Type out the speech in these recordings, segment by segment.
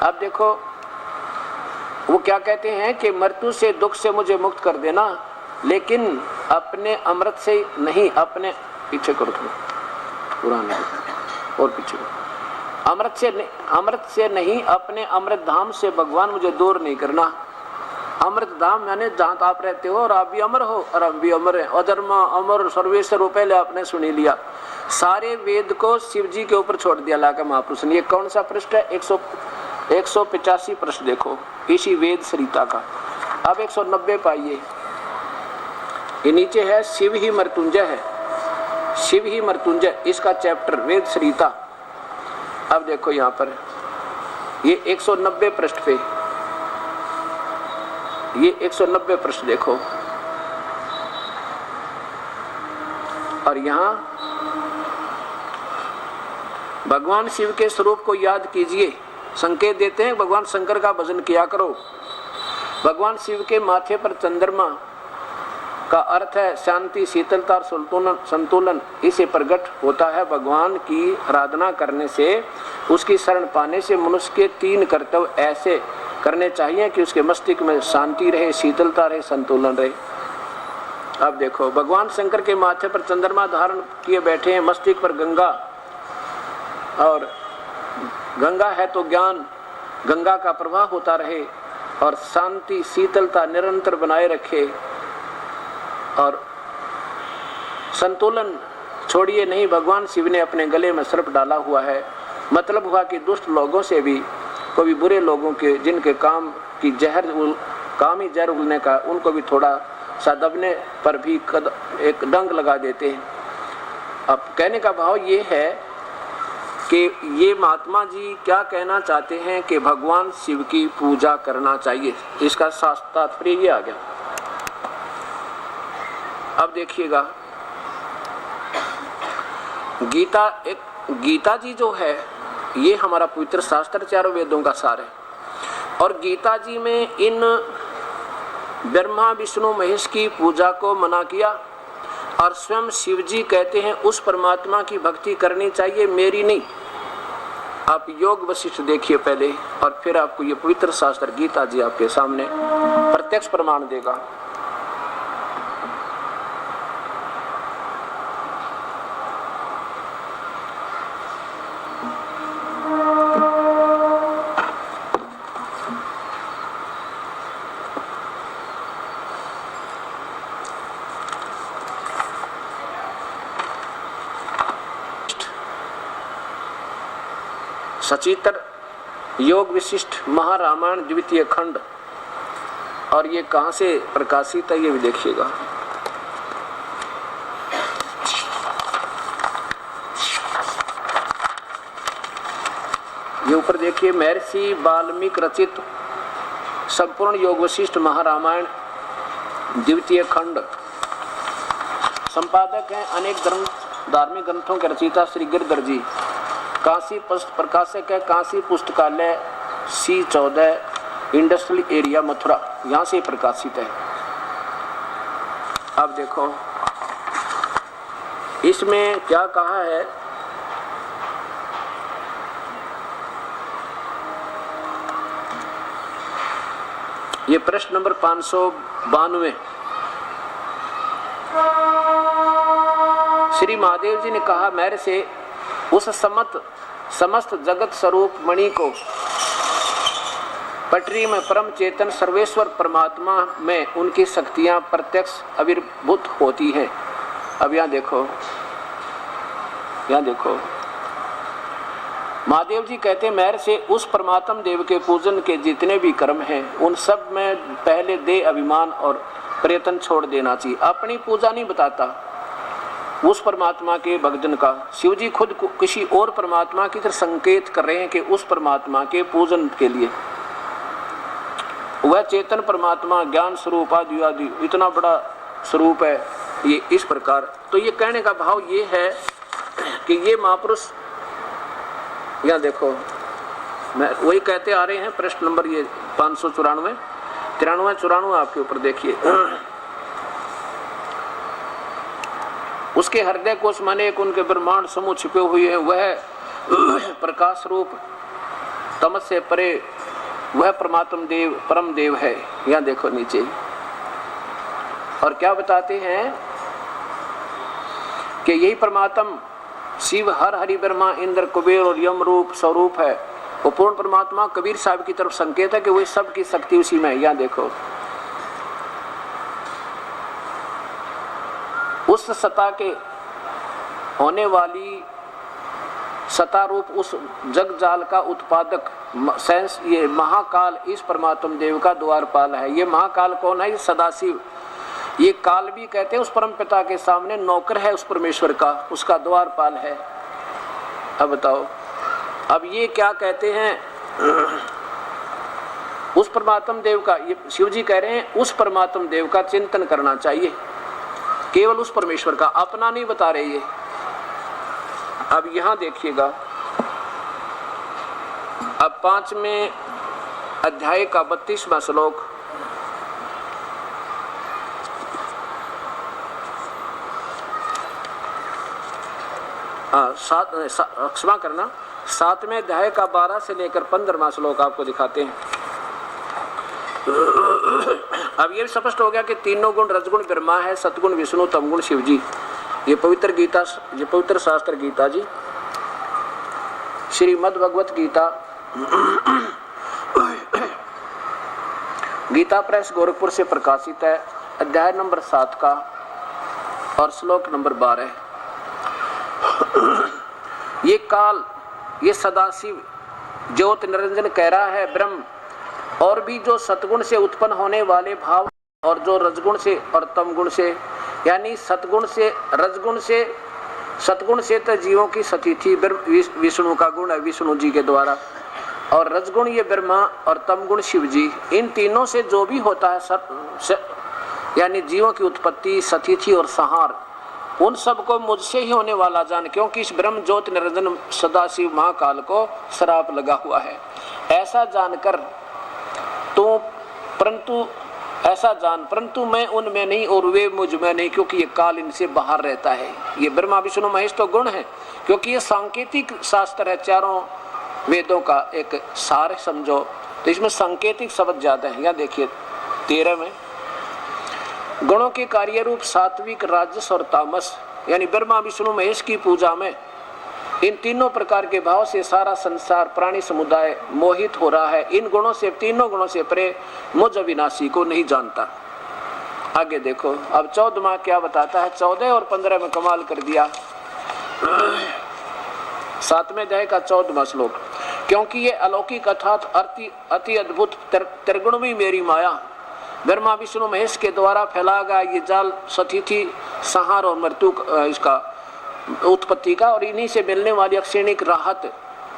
अब देखो वो क्या कहते हैं कि मृत्यु से, दुख से मुझे मुक्त कर देना, लेकिन अपने अमृत से नहीं, अपने पीछे करो थोड़ा पुराना और पीछे, अमृत से नहीं अपने अमृत धाम से भगवान मुझे दूर नहीं करना। अमृत धाम यानी जहाँ आप रहते हो और आप भी अमर हो और हम भी अमर हैं। अधर्मा अमर सर्वेश्वर वो पहले आपने सुन लिया। सारे वेद को शिव जी के ऊपर छोड़ दिया लाकर महापुरुष ने। ये कौन सा पृष्ठ है? 185 पृष्ठ देखो इसी वेद सरिता का। अब 190 पाइए, ये नीचे है शिव ही मृत्युंजय है, शिव ही मृत्युंजय इसका चैप्टर वेद सरिता। अब देखो यहाँ पर ये 190 पृष्ठ पे, ये 190 पृष्ठ देखो, और यहाँ भगवान शिव के स्वरूप को याद कीजिए। संकेत देते हैं भगवान शंकर का भजन किया करो। भगवान शिव के माथे पर चंद्रमा का अर्थ है शांति, शीतलता और संतुलन। इसे प्रकट होता है भगवान की आराधना करने से, उसकी शरण पाने से मनुष्य के 3 कर्तव्य ऐसे करने चाहिए कि उसके मस्तिष्क में शांति रहे, शीतलता रहे, संतुलन रहे। अब देखो भगवान शंकर के माथे पर चंद्रमा धारण किए बैठे हैं, मस्तिष्क पर गंगा, और गंगा है तो ज्ञान, गंगा का प्रवाह होता रहे और शांति शीतलता निरंतर बनाए रखे और संतुलन छोड़िए नहीं। भगवान शिव ने अपने गले में सर्प डाला हुआ है। मतलब हुआ कि दुष्ट लोगों से भी, कोई बुरे लोगों के जिनके काम की काम ही जहर उगलने का, उनको भी थोड़ा सा दबने पर भी एक डंक लगा देते हैं। अब कहने का भाव ये है कि ये महात्मा जी क्या कहना चाहते हैं कि भगवान शिव की पूजा करना चाहिए। इसका तात्पर्य ये आ गया। अब देखिएगा गीता जी जो है ये हमारा पवित्र शास्त्र, चारों वेदों का सार है। और गीता जी में इन ब्रह्मा विष्णु महेश की पूजा को मना किया और स्वयं शिव जी कहते हैं उस परमात्मा की भक्ति करनी चाहिए, मेरी नहीं। आप योग वशिष्ठ देखिए पहले और फिर आपको ये पवित्र शास्त्र गीता जी आपके सामने प्रत्यक्ष प्रमाण देगा। सचित्र योग विशिष्ट महारामायण द्वितीय खंड, और ये कहाँ से प्रकाशित है ये भी देखिएगा। ये ऊपर देखिए, महर्षि वाल्मीकि रचित संपूर्ण योग वशिष्ठ महारामायण द्वितीय खंड। संपादक हैं अनेक धार्मिक ग्रंथों के रचयिता श्री गिरधर जी। काशी प्रकाशक है काशी पुस्तकालय C14 इंडस्ट्रियल एरिया मथुरा, यहाँ से प्रकाशित है। अब देखो इसमें क्या कहा है। ये प्रश्न नंबर 592। श्री महादेव जी ने कहा, मेरे से उस समस्त जगत स्वरूप मणि को पटरी में परम चेतन सर्वेश्वर परमात्मा में उनकी शक्तियां प्रत्यक्ष आविर्भूत होती हैं। अब यहाँ देखो महादेव जी कहते हैं, मेरे से उस परमात्मा देव के पूजन के जितने भी कर्म हैं उन सब में पहले दे अभिमान और प्रयत्न छोड़ देना चाहिए। अपनी पूजा नहीं बताता, उस परमात्मा के भक्तजन का। शिव जी खुद को किसी और परमात्मा की तरफ संकेत कर रहे हैं कि उस परमात्मा के पूजन के लिए वह चेतन परमात्मा ज्ञान स्वरूप आदि इतना बड़ा स्वरूप है। ये इस प्रकार, तो ये कहने का भाव ये है कि ये महापुरुष, यहाँ देखो मैं वही कहते आ रहे हैं। प्रश्न नंबर ये 594 93 आपके ऊपर देखिए। उसके हृदय कोश माने एक उनके ब्रह्मांड समूह छिपे हुए हैं, वह प्रकाश रूप तमस से परे वह परमात्म देव परम देव है। यहाँ देखो नीचे, और क्या बताते हैं कि यही परमात्म शिव हर हरि ब्रह्मा इंद्र कुबेर और यम रूप स्वरूप है। वो पूर्ण परमात्मा कबीर साहब की तरफ संकेत है कि वही सब की शक्ति उसी में है। यहाँ देखो, उस सत्ता के होने वाली सत्ता रूप उस जग जाल का उत्पादक सेंस ये महाकाल इस परमात्म देव का द्वारपाल है। ये महाकाल कौन है? ये सदाशिव। ये काल भी कहते हैं उस परम पिता के सामने नौकर है उस परमेश्वर का, उसका द्वारपाल है। अब बताओ, अब ये क्या कहते हैं? उस परमात्म देव का, ये शिव जी कह रहे हैं उस परमात्म देव का चिंतन करना चाहिए, केवल उस परमेश्वर का, अपना नहीं बता रहे ये। अब यहां देखिएगा, अब 5वें अध्याय का 32वां श्लोक, क्षमा करना, 7वें अध्याय का 12 से लेकर 15वां श्लोक आपको दिखाते हैं। अब ये स्पष्ट हो गया कि तीनों गुण रजगुण ब्रह्मा है, सतगुण विष्णु, तमगुण शिव जी। ये पवित्र गीता, ये पवित्र शास्त्र गीता जी, श्रीमद् भगवत गीता, गीता प्रेस गोरखपुर से प्रकाशित है, अध्याय नंबर 7 का और श्लोक नंबर 12। ये काल, ये सदाशिव ज्योत निरंजन कह रहा है ब्रह्म, और भी जो सतगुण से उत्पन्न होने वाले भाव और जो रजगुण से और तमगुण से, यानी सतगुण से रजगुण से, सतगुण से तो जीवों की सतिथि विष्णु का गुण है विष्णु जी के द्वारा, और रजगुण ये ब्रह्मा और तमगुण शिव जी। इन तीनों से जो भी होता है यानी जीवों की उत्पत्ति, सतिथि और संहार, उन सबको मुझसे ही होने वाला जान, क्योंकि इस ब्रह्म ज्योति निरंजन सदाशिव महाकाल को श्राप लगा हुआ है। ऐसा जानकर तो परंतु मैं उनमें नहीं और वे मुझ में नहीं, क्योंकि ये काल इनसे बाहर रहता है। ये ब्रह्मा विष्णु महेश तो गुण है, क्योंकि ये सांकेतिक शास्त्र है, चारों वेदों का एक सार समझो, तो इसमें सांकेतिक शब्द ज्यादा है। यहाँ देखिए 13 में, गुणों के कार्य रूप सात्विक, राजस और तामस, यानी ब्रह्मा विष्णु महेश की पूजा में इन तीनों प्रकार के भाव से सारा संसार प्राणी समुदाय मोहित हो रहा है। इन गुणों से, तीनों गुणों से परे मुझ अविनाशी को नहीं जानता। आगे देखो, अब 14वां क्या बताता है? 14 और 15 में कमाल कर दिया। 7वें अध्याय का 14वां श्लोक, क्योंकि ये अलौकिक अर्थात अति अद्भुत त्रिगुणमयी मेरी माया ब्रह्मा विष्णु महेश के द्वारा फैला गया ये जाल सतिथि, संहार और मृत्यु इसका उत्पत्ति का, और इन्हीं से मिलने वाली क्षणिक राहत,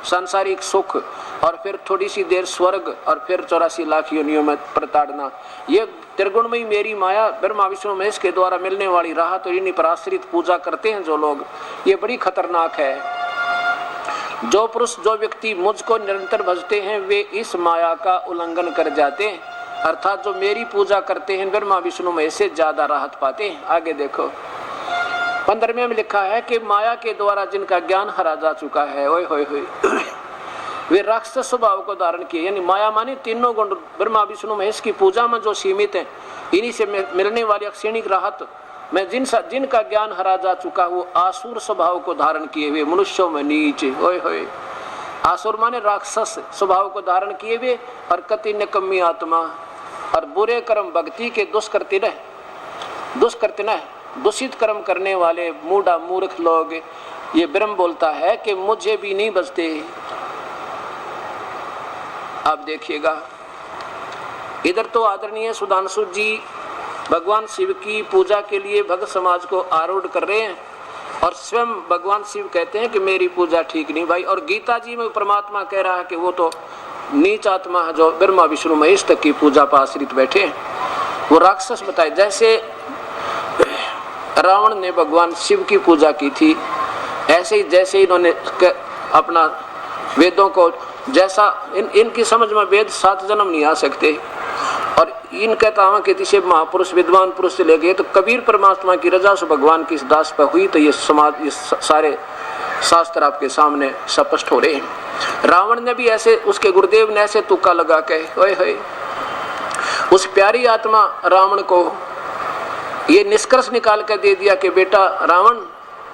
सांसारिक सुख, और फिर थोड़ी सी देर स्वर्ग, और फिर 84 लाख योनियों में प्रताड़ना, ये त्रिगुणमयी मेरी माया ब्रह्मा विष्णु महेश के द्वारा मिलने वाली राहत, और इन्हीं पर आश्रित पूजा करते हैं जो लोग, ये बड़ी खतरनाक है। जो पुरुष, जो व्यक्ति मुझको निरंतर भजते हैं वे इस माया का उल्लंघन कर जाते हैं, अर्थात जो मेरी पूजा करते हैं ब्रह्मा विष्णु महेश से ज्यादा राहत पाते हैं। आगे देखो 15वें में लिखा है कि माया के द्वारा जिनका ज्ञान हरा जा चुका है, ओए होए होए, वे राक्षस स्वभाव को धारण किए, यानी माया माने तीनों गुण ब्रह्मा विष्णु महेश की पूजा में जो सीमित हैं, इन्हीं से मिलने वाली क्षणिक राहत में जिनका ज्ञान हरा जा चुका, वो आसुर स्वभाव को धारण किए हुए मनुष्यों में नीचे, ओए होए, आसुर माने राक्षस स्वभाव को धारण किए हुए, और कति निकम्मी आत्मा, और बुरे कर्म भक्ति के दुष्कृत्य न दूषित कर्म करने वाले मूढ़ा मूर्ख लोग, ये ब्रह्म बोलता है कि मुझे भी नहीं बचते। आप देखिएगा, इधर तो आदरणीय सुधांशु जी भगवान शिव की पूजा के लिए भक्त समाज को आरूढ़ कर रहे हैं, और स्वयं भगवान शिव कहते हैं कि मेरी पूजा ठीक नहीं भाई। और गीता जी में परमात्मा कह रहा है कि वो तो नीच आत्मा है जो ब्रह्मा विष्णु महेश तक की पूजा पर आश्रित बैठे हैं, वो राक्षस बताए। जैसे रावण ने भगवान शिव की पूजा की थी, ऐसे ही जैसे इन्होंने अपना वेदों को, जैसा इनकी समझ में वेद 7 जन्म नहीं आ सकते, और इनके तावा के से महापुरुष विद्वान पुरुष से ले गए, तो कबीर परमात्मा की रजा से भगवान की इस दास पर हुई, तो ये समाज, ये सारे शास्त्र आपके सामने स्पष्ट हो रहे हैं। रावण ने भी ऐसे, उसके गुरुदेव ने ऐसे तुक्का लगा के ओए होए उस प्यारी आत्मा रावण को ये निष्कर्ष निकाल कर दे दिया कि बेटा रावण,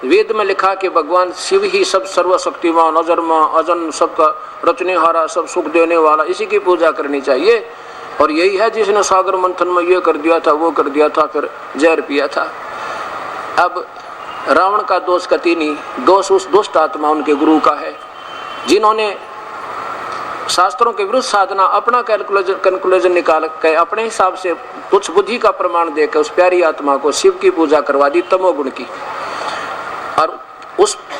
वेद में लिखा कि भगवान शिव ही सब सर्वशक्तिमान, अजन्मा, अजन, सबका रचनेहारा, सब सुख देने वाला, इसी की पूजा करनी चाहिए। और यही है जिसने सागर मंथन में ये कर दिया था, वो कर दिया था, फिर जहर पिया था। अब रावण का दोष कति नहीं, दोष उस दुष्ट आत्मा उनके गुरु का है, जिन्होंने शास्त्रों के विरुद्ध साधना, अपना कंक्लूजन निकाल के अपने हिसाब से तुच्छ बुद्धि का प्रमाण देकर उस प्यारी आत्मा को शिव की पूजा करवा दी, तमोगुण की। और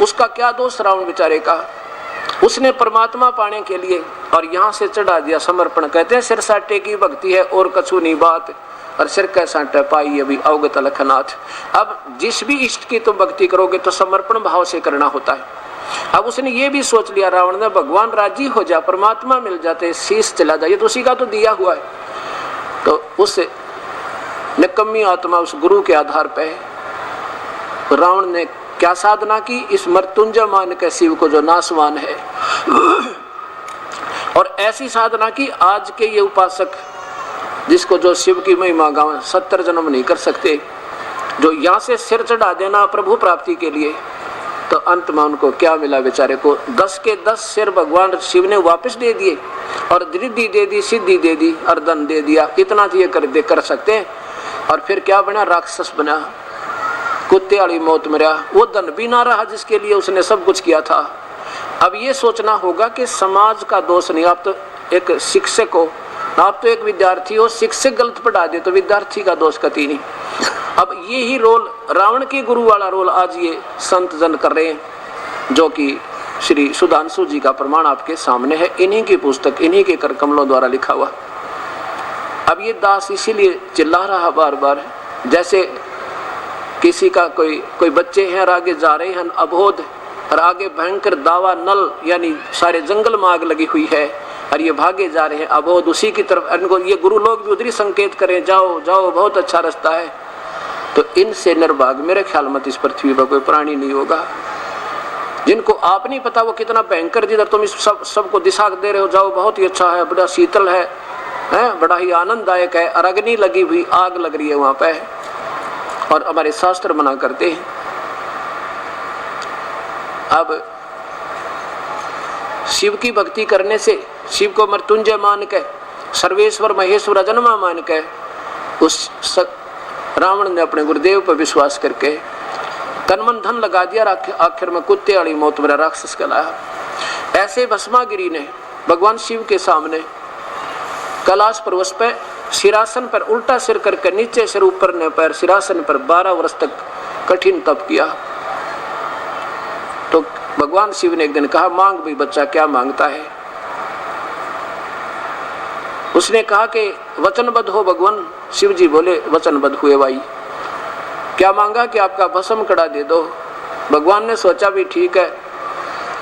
उसका क्या दोष रावण बेचारे का, उसने परमात्मा पाने के लिए और यहाँ से चढ़ा दिया समर्पण। कहते हैं सिर साटे की भक्ति है और कछु नहीं बात, और सिर कै साटे पाई अभी अवगत लखनाथ। अब जिस भी इष्ट की तुम भक्ति करोगे तो समर्पण भाव से करना होता है। अब उसने ये भी सोच लिया रावण ने, भगवान राजी हो जा, परमात्मा मिल जाते, शीश चला जाए, तो उसी का तो दिया हुआ है। तो उस निकम्मी आत्मा, उस गुरु के आधार पर रावण ने क्या साधना की, इस मृत्युंजय मान के शिव को जो नासवान है, और ऐसी साधना की आज के ये उपासक जिसको जो शिव की महिमा गाँव 70 जन्म नहीं कर सकते, जो यहाँ से सिर चढ़ा देना प्रभु प्राप्ति के लिए, तो अंत में उनको क्या मिला बेचारे को, 10 के 10 सिर भगवान शिव ने वापस दे दिए, और रिद्धि दे दी, सिद्धि दे दी, और धन दे दिया। इतना तो ये कर सकते हैं। और फिर क्या बना, राक्षस बना, कुत्ते वाली मौत मरा, वो धन भी ना रहा जिसके लिए उसने सब कुछ किया था। अब ये सोचना होगा कि समाज का दोष नहीं, आप तो एक शिक्षक हो, आप तो एक विद्यार्थी हो, शिक्षक गलत पढ़ा दे तो विद्यार्थी का दोष कति नहीं। अब ये ही रोल, रावण के गुरु वाला रोल आज ये संत जन कर रहे हैं, जो कि श्री सुधांशु जी का प्रमाण आपके सामने है, इन्हीं की पुस्तक, इन्हीं के कर कमलों द्वारा लिखा हुआ। अब ये दास इसीलिए चिल्ला रहा बार बार, जैसे किसी का कोई बच्चे हैं और आगे जा रहे हैं अबोध, और आगे भयंकर दावा नल यानी सारे जंगल में आग लगी हुई है, और ये भागे जा रहे हैं अबोध उसी की तरफ। इनको ये गुरु लोग भी उधरी संकेत करें, जाओ जाओ बहुत अच्छा रास्ता है। तो इनसे निर्भाग मेरे ख्याल में इस पृथ्वी पर कोई प्राणी नहीं होगा, जिनको आप नहीं पता वो कितना भयंकर, जिधर तुम इस सबको दिशा दे रहे हो, जाओ बहुत ही अच्छा है, बड़ा शीतल है, बड़ा ही आनंददायक है, और अग्नि लगी हुई, आग लग रही है वहां पे, और हमारे शास्त्र मना करते हैं। अब शिव की भक्ति करने से, शिव को मृत्युंजय मान के, सर्वेश्वर महेश्वर अजन्मा मान के, उस रावण ने अपने गुरुदेव पर विश्वास करके तन मन धन लगा दिया, आखिर में कुत्ते वाली मौत मेरा राक्षस कहलाया। ऐसे भस्मागिरी ने भगवान शिव के सामने कैलाश पर्वत पे सिरासन पर उल्टा सिर करके, नीचे सिर ऊपर ने पैर, सिरासन पर 12 वर्ष तक कठिन तप किया। तो भगवान शिव ने एक दिन कहा, मांग भी बच्चा, क्या मांगता है? उसने कहा कि वचनबद्ध हो भगवान। शिव जी बोले वचनबद्ध हुए भाई। क्या मांगा? कि आपका भस्म कड़ा दे दो। भगवान ने सोचा भी ठीक है,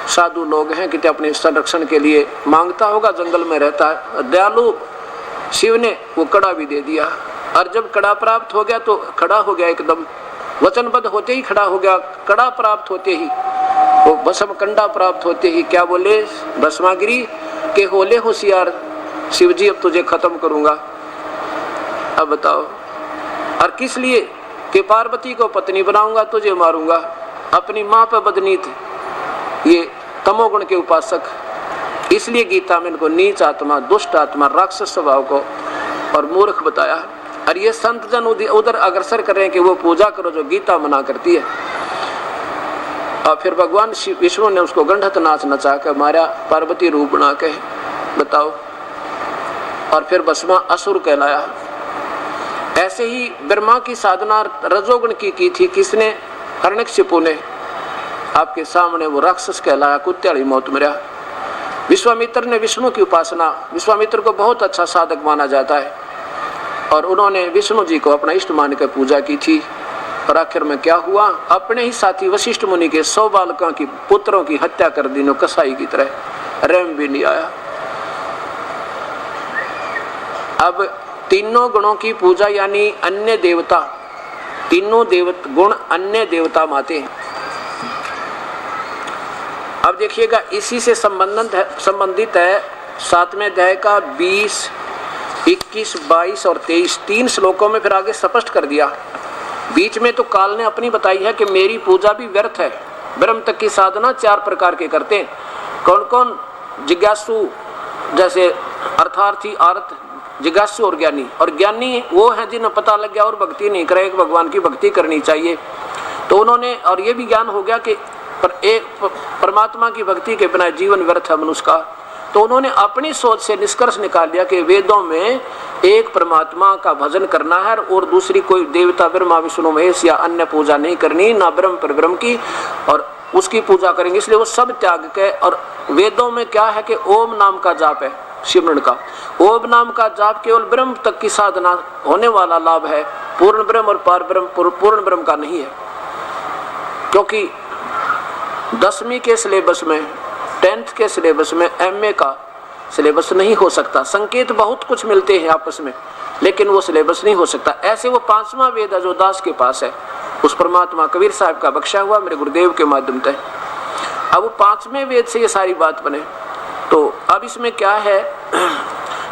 साधु लोग हैं कि अपने संरक्षण के लिए मांगता होगा, जंगल में रहता है, दयालु शिव ने वो कड़ा भी दे दिया। और जब कड़ा प्राप्त हो गया तो खड़ा हो गया एकदम, वचनबद्ध होते ही खड़ा हो गया। कड़ा प्राप्त होते ही, वो भस्म कंडा प्राप्त होते ही क्या बोले भस्मागिरी के, होले होशियार शिव जी, अब तुझे खत्म करूंगा। अब बताओ, और किस लिए? कि पार्वती को पत्नी बनाऊंगा, तुझे मारूंगा। अपनी माँ पे बदनीत ये तमोगुण के उपासक, इसलिए गीता में इनको नीच आत्मा, दुष्ट आत्मा, राक्षस स्वभाव को और मूर्ख बताया। और ये संत जन उधर अग्रसर कर रहे हैं कि वो पूजा करो जो गीता मना करती है। और फिर भगवान विष्णु ने उसको गंधत नाच नचा के मारा, पार्वती रूप बना के, बताओ। और फिर भस्मा असुर कहलाया। ऐसे ही ब्रह्मा की साधना रजोगुण की थी, किसने? हिरण्यकशिपु ने। आपके सामने वो राक्षस कहलाया, कुत्ते वाली मौत मरा। विश्वामित्र ने विष्णु की उपासना, विश्वामित्र को बहुत अच्छा साधक माना जाता है, और उन्होंने विष्णु जी को अपना इष्ट मान कर पूजा की थी। और आखिर में क्या हुआ? अपने ही साथी वशिष्ठ मुनि के 100 बालकों की, पुत्रों की हत्या कर दी, नो कसाई की तरह, रैम भी नहीं आया। अब तीनों गुणों की पूजा यानी अन्य देवता, तीनों गुण अन्य देवता माते हैं। अब देखिएगा इसी से संबंधित है 7वें अध्याय का 20, 21, 22 और 23 तीन श्लोकों में फिर आगे स्पष्ट कर दिया। बीच में तो काल ने अपनी बताई है कि मेरी पूजा भी व्यर्थ है। ब्रह्म तक की साधना 4 प्रकार के करते हैं। कौन कौन? जिज्ञासु जैसे अर्थार्थी, अर्थ, जिज्ञासु और ज्ञानी। और ज्ञानी वो है जिन्हें पता लग गया और भक्ति नहीं करे, भगवान की भक्ति करनी चाहिए। तो उन्होंने, और ये भी ज्ञान हो गया कि परमात्मा की भक्ति के बिना जीवन व्यर्थ है मनुष्य का। तो उन्होंने अपनी सोच से निष्कर्ष निकाल लिया कि वेदों में एक परमात्मा का भजन करना है और दूसरी कोई देवता ब्रह्मा विष्णु महेश या अन्य पूजा नहीं करनी, ना ब्रह्म पर ब्रह्म की, और उसकी पूजा करेंगे। इसलिए वो सब त्याग के, और वेदों में क्या है कि ओम नाम का जाप है, सिमरन का। ओम नाम का जाप केवल ब्रह्म तक की साधना होने वाला लाभ है, पूर्ण ब्रह्म और पार ब्रह्म पूर्ण ब्रह्म का नहीं है। क्योंकि 10वीं के सिलेबस में, 10th के सिलेबस में MA का सिलेबस नहीं हो सकता। संकेत बहुत कुछ मिलते हैं आपस में, लेकिन वो सिलेबस नहीं हो सकता। ऐसे वो 5वां वेद जो दास के पास है, उस परमात्मा कबीर साहब का बख्शा हुआ मेरे गुरुदेव के माध्यम से, अब वो 5वें वेद से ये सारी बात बने। तो अब इसमें क्या है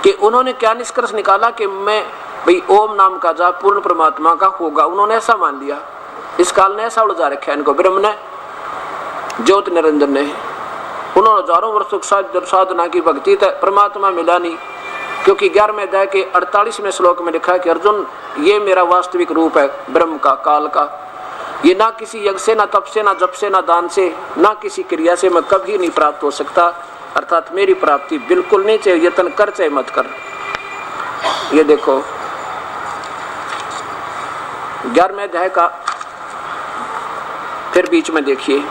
कि उन्होंने क्या निष्कर्ष निकाला कि मैं भाई ओम नाम का जाप पूर्ण परमात्मा का होगा। उन्होंने ऐसा मान लिया। इस काल ने ऐसा उलझा रखा है इनको, ब्रह्म ने, ज्योत निरंजन ने। उन्होंने हजारों वर्षों साधना की भक्ति तक परमात्मा मिला नहीं। क्योंकि 11वें अध्याय के 48वें श्लोक में लिखा है कि अर्जुन, ये मेरा वास्तविक रूप है ब्रह्म का, काल का। ये ना किसी यज्ञ से, ना तप से, ना जप से, ना दान से, ना किसी क्रिया से मैं कभी नहीं प्राप्त हो सकता। अर्थात मेरी प्राप्ति बिल्कुल नहीं, चाहे यत्न कर चाहे मत कर। ये देखो 11वें अध्याय का फिर बीच में देखिए,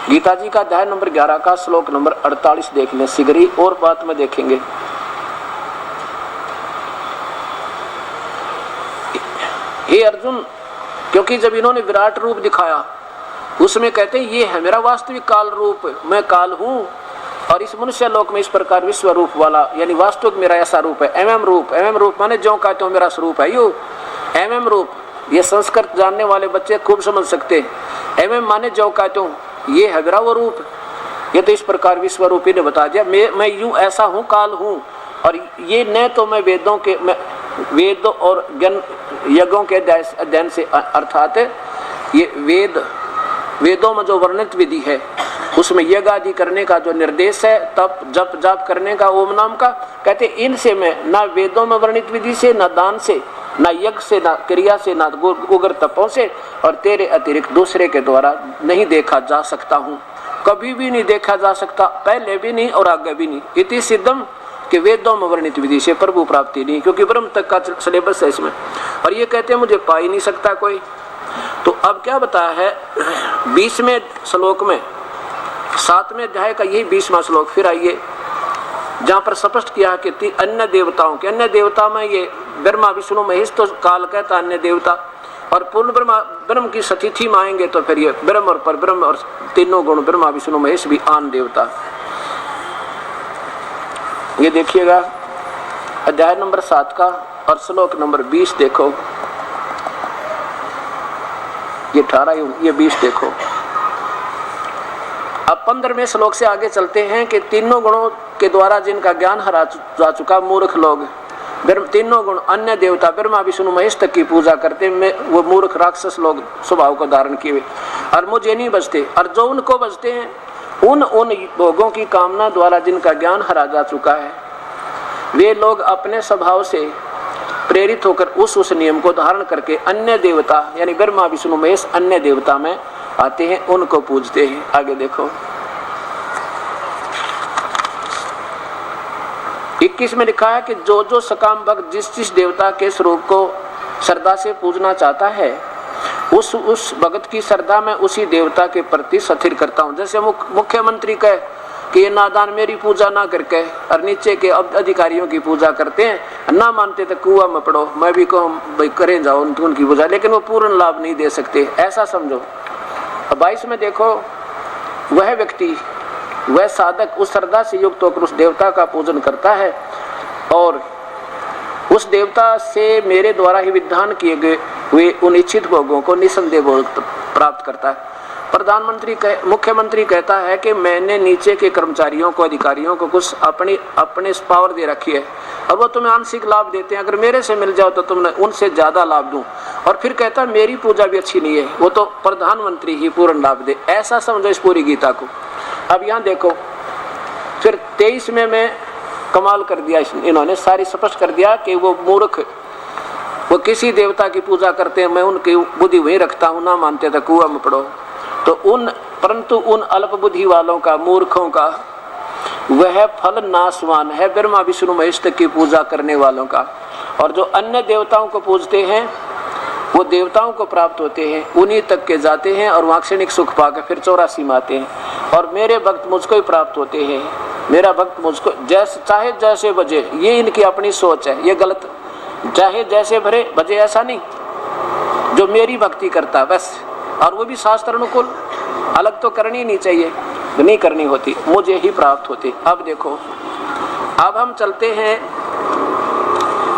गीता जी का अध्याय नंबर 11 का श्लोक नंबर 48 देख लें शीघ्र, और बात में देखेंगे। हे अर्जुन, क्योंकि जब इन्होंने विराट रूप दिखाया उसमें कहते हैं ये है मेरा वास्तविक काल रूप, मैं काल हूं। और इस मनुष्य लोक में इस प्रकार विश्व रूप वाला, यानी वास्तविक मेरा ऐसा रूप है। MM रूप माने जो कहते हो मेरा स्वरूप है। यो MM रूप, ये संस्कृत जानने वाले बच्चे खूब समझ सकते हैं। MM माने जो कहते हो, ये है मेरा वो रूप। ये तो इस प्रकार विश्व रूपी ने बता दिया, मैं यूं ऐसा हूं, काल हूं। और ये न तो मैं वेदों और यज्ञों के अध्ययन से, अर्थात ये वेदों में जो वर्णित विधि है उसमें यज्ञ आदि करने का जो निर्देश है, तप जप जाप करने का, ओम नाम का, कहते इनसे मैं ना वेदों में वर्णित विधि से, ना दान से, ना यज्ञ से, ना क्रिया से, ना उग्र तपों से, और तेरे अतिरिक्त दूसरे के द्वारा नहीं देखा जा सकता हूँ। कभी भी नहीं देखा जा सकता, पहले भी नहीं और आगे भी नहीं। इति सिद्धम कि वेदों में वर्णित विधि से प्रभु प्राप्ति नहीं, क्योंकि ब्रह्म तक का सिलेबस है इसमें। और ये कहते हैं मुझे पा ही नहीं सकता कोई। तो अब क्या बताया है 20वें श्लोक में, 7वें अध्याय का यही 20वां श्लोक। फिर आइए जहाँ पर स्पष्ट किया कि अन्य देवताओं के, अन्य देवता में ये ब्रह्मा विष्णु महेश तो काल कहता अन्य देवता, और पूर्ण ब्रह्म की सतिथि में आएंगे तो फिर ये ब्रह्म और पर ब्रह्म और तीनों गुण ब्रह्मा विष्णु महेश भी आन देवता। ये देखिएगा अध्याय नंबर 7 का और श्लोक नंबर 20 देखो, ये 18 ये 20 देखो। अब 15वें श्लोक से आगे चलते हैं कि तीनों गुणों के द्वारा जिनका ज्ञान हरा जा चुका मूर्ख लोग, तीनों गुण अन्य देवता ब्रह्मा विष्णु महेश तक की पूजा करते, में वो मूर्ख राक्षस लोग स्वभाव को धारण किए और मुझे नहीं बचते। और जो उनको बचते हैं उन लोगों की कामना द्वारा जिनका ज्ञान हरा जा चुका है, वे लोग अपने स्वभाव से प्रेरित होकर उस नियम को धारण करके अन्य देवता यानी ब्रह्मा विष्णु महेश अन्य देवता में आते हैं, उनको पूजते हैं। आगे देखो 21 में लिखा है कि जो सकाम भक्त जिस देवता के स्वरूप को श्रद्धा से पूजना चाहता है, उस भगत की श्रद्धा में उसी देवता के प्रति स्थिर करता हूँ। जैसे मुख्यमंत्री कहे कि ये नादान मेरी पूजा ना करके और नीचे के अधिकारियों की पूजा करते हैं, ना मानते तो कुआं में पड़ो, मैं भी कहूँ भाई करें जाओ उनकी पूजा, लेकिन वो पूर्ण लाभ नहीं दे सकते, ऐसा समझो। 22 में देखो वह व्यक्ति, वह साधक उस श्रद्धा से युक्त होकर उस देवता का पूजन करता है और उस देवता से मेरे द्वारा ही विधान किए गए हुए उन इच्छित भोगों को निसंदेह प्राप्त करता है। मुख्यमंत्री कहता है कि मैंने नीचे के कर्मचारियों को, अधिकारियों को कुछ अपने पावर दे रखी है और वो तुम्हें आंशिक लाभ देते हैं, अगर मेरे से मिल जाओ तो तुमने उनसे ज्यादा लाभ दूं। और फिर कहता है मेरी पूजा भी अच्छी नहीं है, वो तो प्रधानमंत्री ही पूर्ण लाभ दे। ऐसा समझो इस पूरी गीता को। अब यहाँ देखो, फिर 23 में कमाल कर दिया इन्होंने, सारी स्पष्ट कर दिया कि वो मूर्ख, वो किसी देवता की पूजा करते हैं, मैं उनकी बुद्धि वही रखता हूँ, ना मानते तो कुआं में पड़ो। तो परंतु उन अल्प बुद्धि वालों का, मूर्खों का वह फल नाशवान है ब्रह्मा विष्णु महेश तक की पूजा करने वालों का। और जो अन्य देवताओं को पूजते हैं वो देवताओं को प्राप्त होते हैं, उन्हीं तक के जाते हैं और वहाँ क्षणिक सुख पाकर फिर 84 में आते हैं। और मेरे भक्त मुझको ही प्राप्त होते हैं, मेरा भक्त मुझको चाहे जैसे बजे, ये इनकी अपनी सोच है, ये गलत। चाहे जैसे भरे बजे ऐसा नहीं, जो मेरी भक्ति करता बस, और वो भी शास्त्र अनुकूल, अलग तो करनी नहीं चाहिए, नहीं करनी होती, मुझे ही प्राप्त होती। अब देखो, अब हम चलते हैं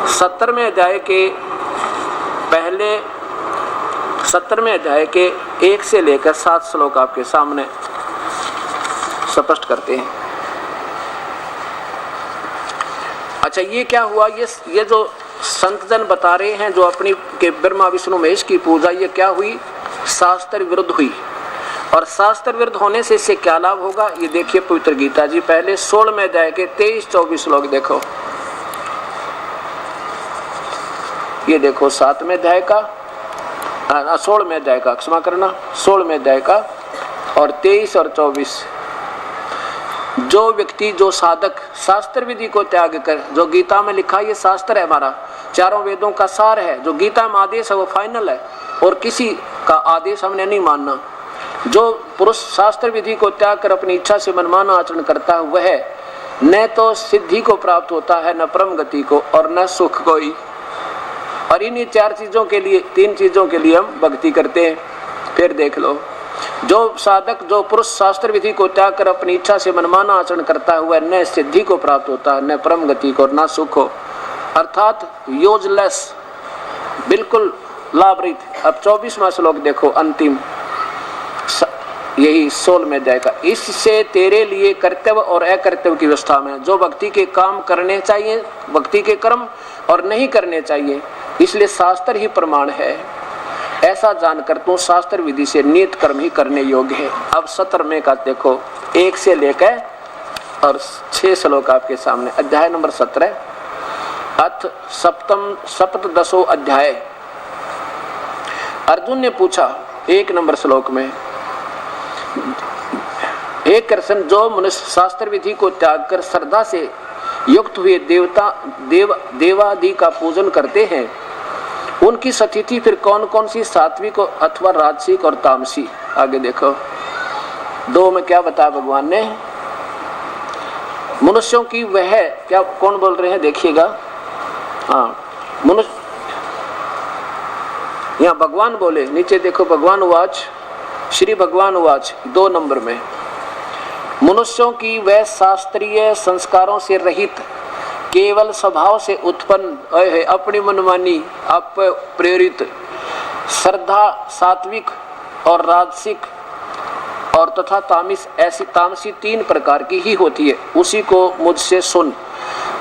17वें अध्याय के पहले 17वें अध्याय के 1 से लेकर 7 श्लोक आपके सामने स्पष्ट करते हैं। अच्छा, ये क्या हुआ, ये जो संत जन बता रहे हैं जो अपनी के ब्रह्मा विष्णु महेश की पूजा, ये क्या हुई, शास्त्र विरुद्ध हुई। और शास्त्र विरुद्ध होने से इससे क्या लाभ होगा, ये देखिए पवित्र गीता जी पहले 16वें अध्याय के 23-24 श्लोक देखो। ये देखो 7वें अध्याय का, 16वें अध्याय का, क्षमा करना, 16वें अध्याय का और 23 और 24। जो व्यक्ति, जो साधक शास्त्र विधि को त्याग कर, जो गीता में लिखा, ये शास्त्र है हमारा, चारों वेदों का सार है, जो गीता में आदेश है वो फाइनल है और किसी का आदेश हमने नहीं मानना। जो पुरुष शास्त्र विधि को त्याग कर अपनी इच्छा से मनमाना आचरण करता है वह न तो सिद्धि को प्राप्त होता है, न परम गति को, और न सुख को ही। और इन्हीं 4 चीजों के लिए, 3 चीजों के लिए हम भक्ति करते हैं। फिर देख लो, जो साधक, जो पुरुष शास्त्र विधि को त्याग कर अपनी इच्छा से मनमाना आचरण करता है वह न सिद्धि को प्राप्त होता है, न परम गति को, न सुख हो, अर्थात यूजलेस, बिल्कुल लाभ रहित। अब 24वां श्लोक देखो, अंतिम, यही 16वें अध्याय का। इससे तेरे लिए कर्तव्य और अकर्तव्य की व्यवस्था में, जो भक्ति के काम करने चाहिए, भक्ति के कर्म, और नहीं करने चाहिए, इसलिए शास्त्र ही प्रमाण है। ऐसा जानकर तू शास्त्र विधि से नियत कर्म ही करने योग्य है। अब 17वें का देखो, 1 से लेकर और 6 श्लोक आपके सामने, अध्याय नंबर 17, अथ सप्तदशो अध्याय। अर्जुन ने पूछा 1 नंबर श्लोक में, हे कृष्ण, जो मनुष्य शास्त्र विधि को त्याग कर श्रद्धा से युक्त हुए देवादि का पूजन करते हैं, उनकी स्थिति फिर कौन कौन सी, सात्विक अथवा राजसिक और तामसी। आगे देखो 2 में क्या बताया भगवान ने, मनुष्यों की वह क्या, कौन बोल रहे हैं देखिएगा, हाँ मनुष्य, यहाँ भगवान बोले, नीचे देखो, भगवान उवाच, श्री भगवान उवाच 2 नंबर में, मनुष्यों की वह शास्त्रीय संस्कारों से रहित, केवल स्वभाव से उत्पन्न अपनी मनमानी, अप प्रेरित श्रद्धा, सात्विक और राजसिक और तथा तामस, ऐसी तामसी 3 प्रकार की ही होती है, उसी को मुझसे सुन।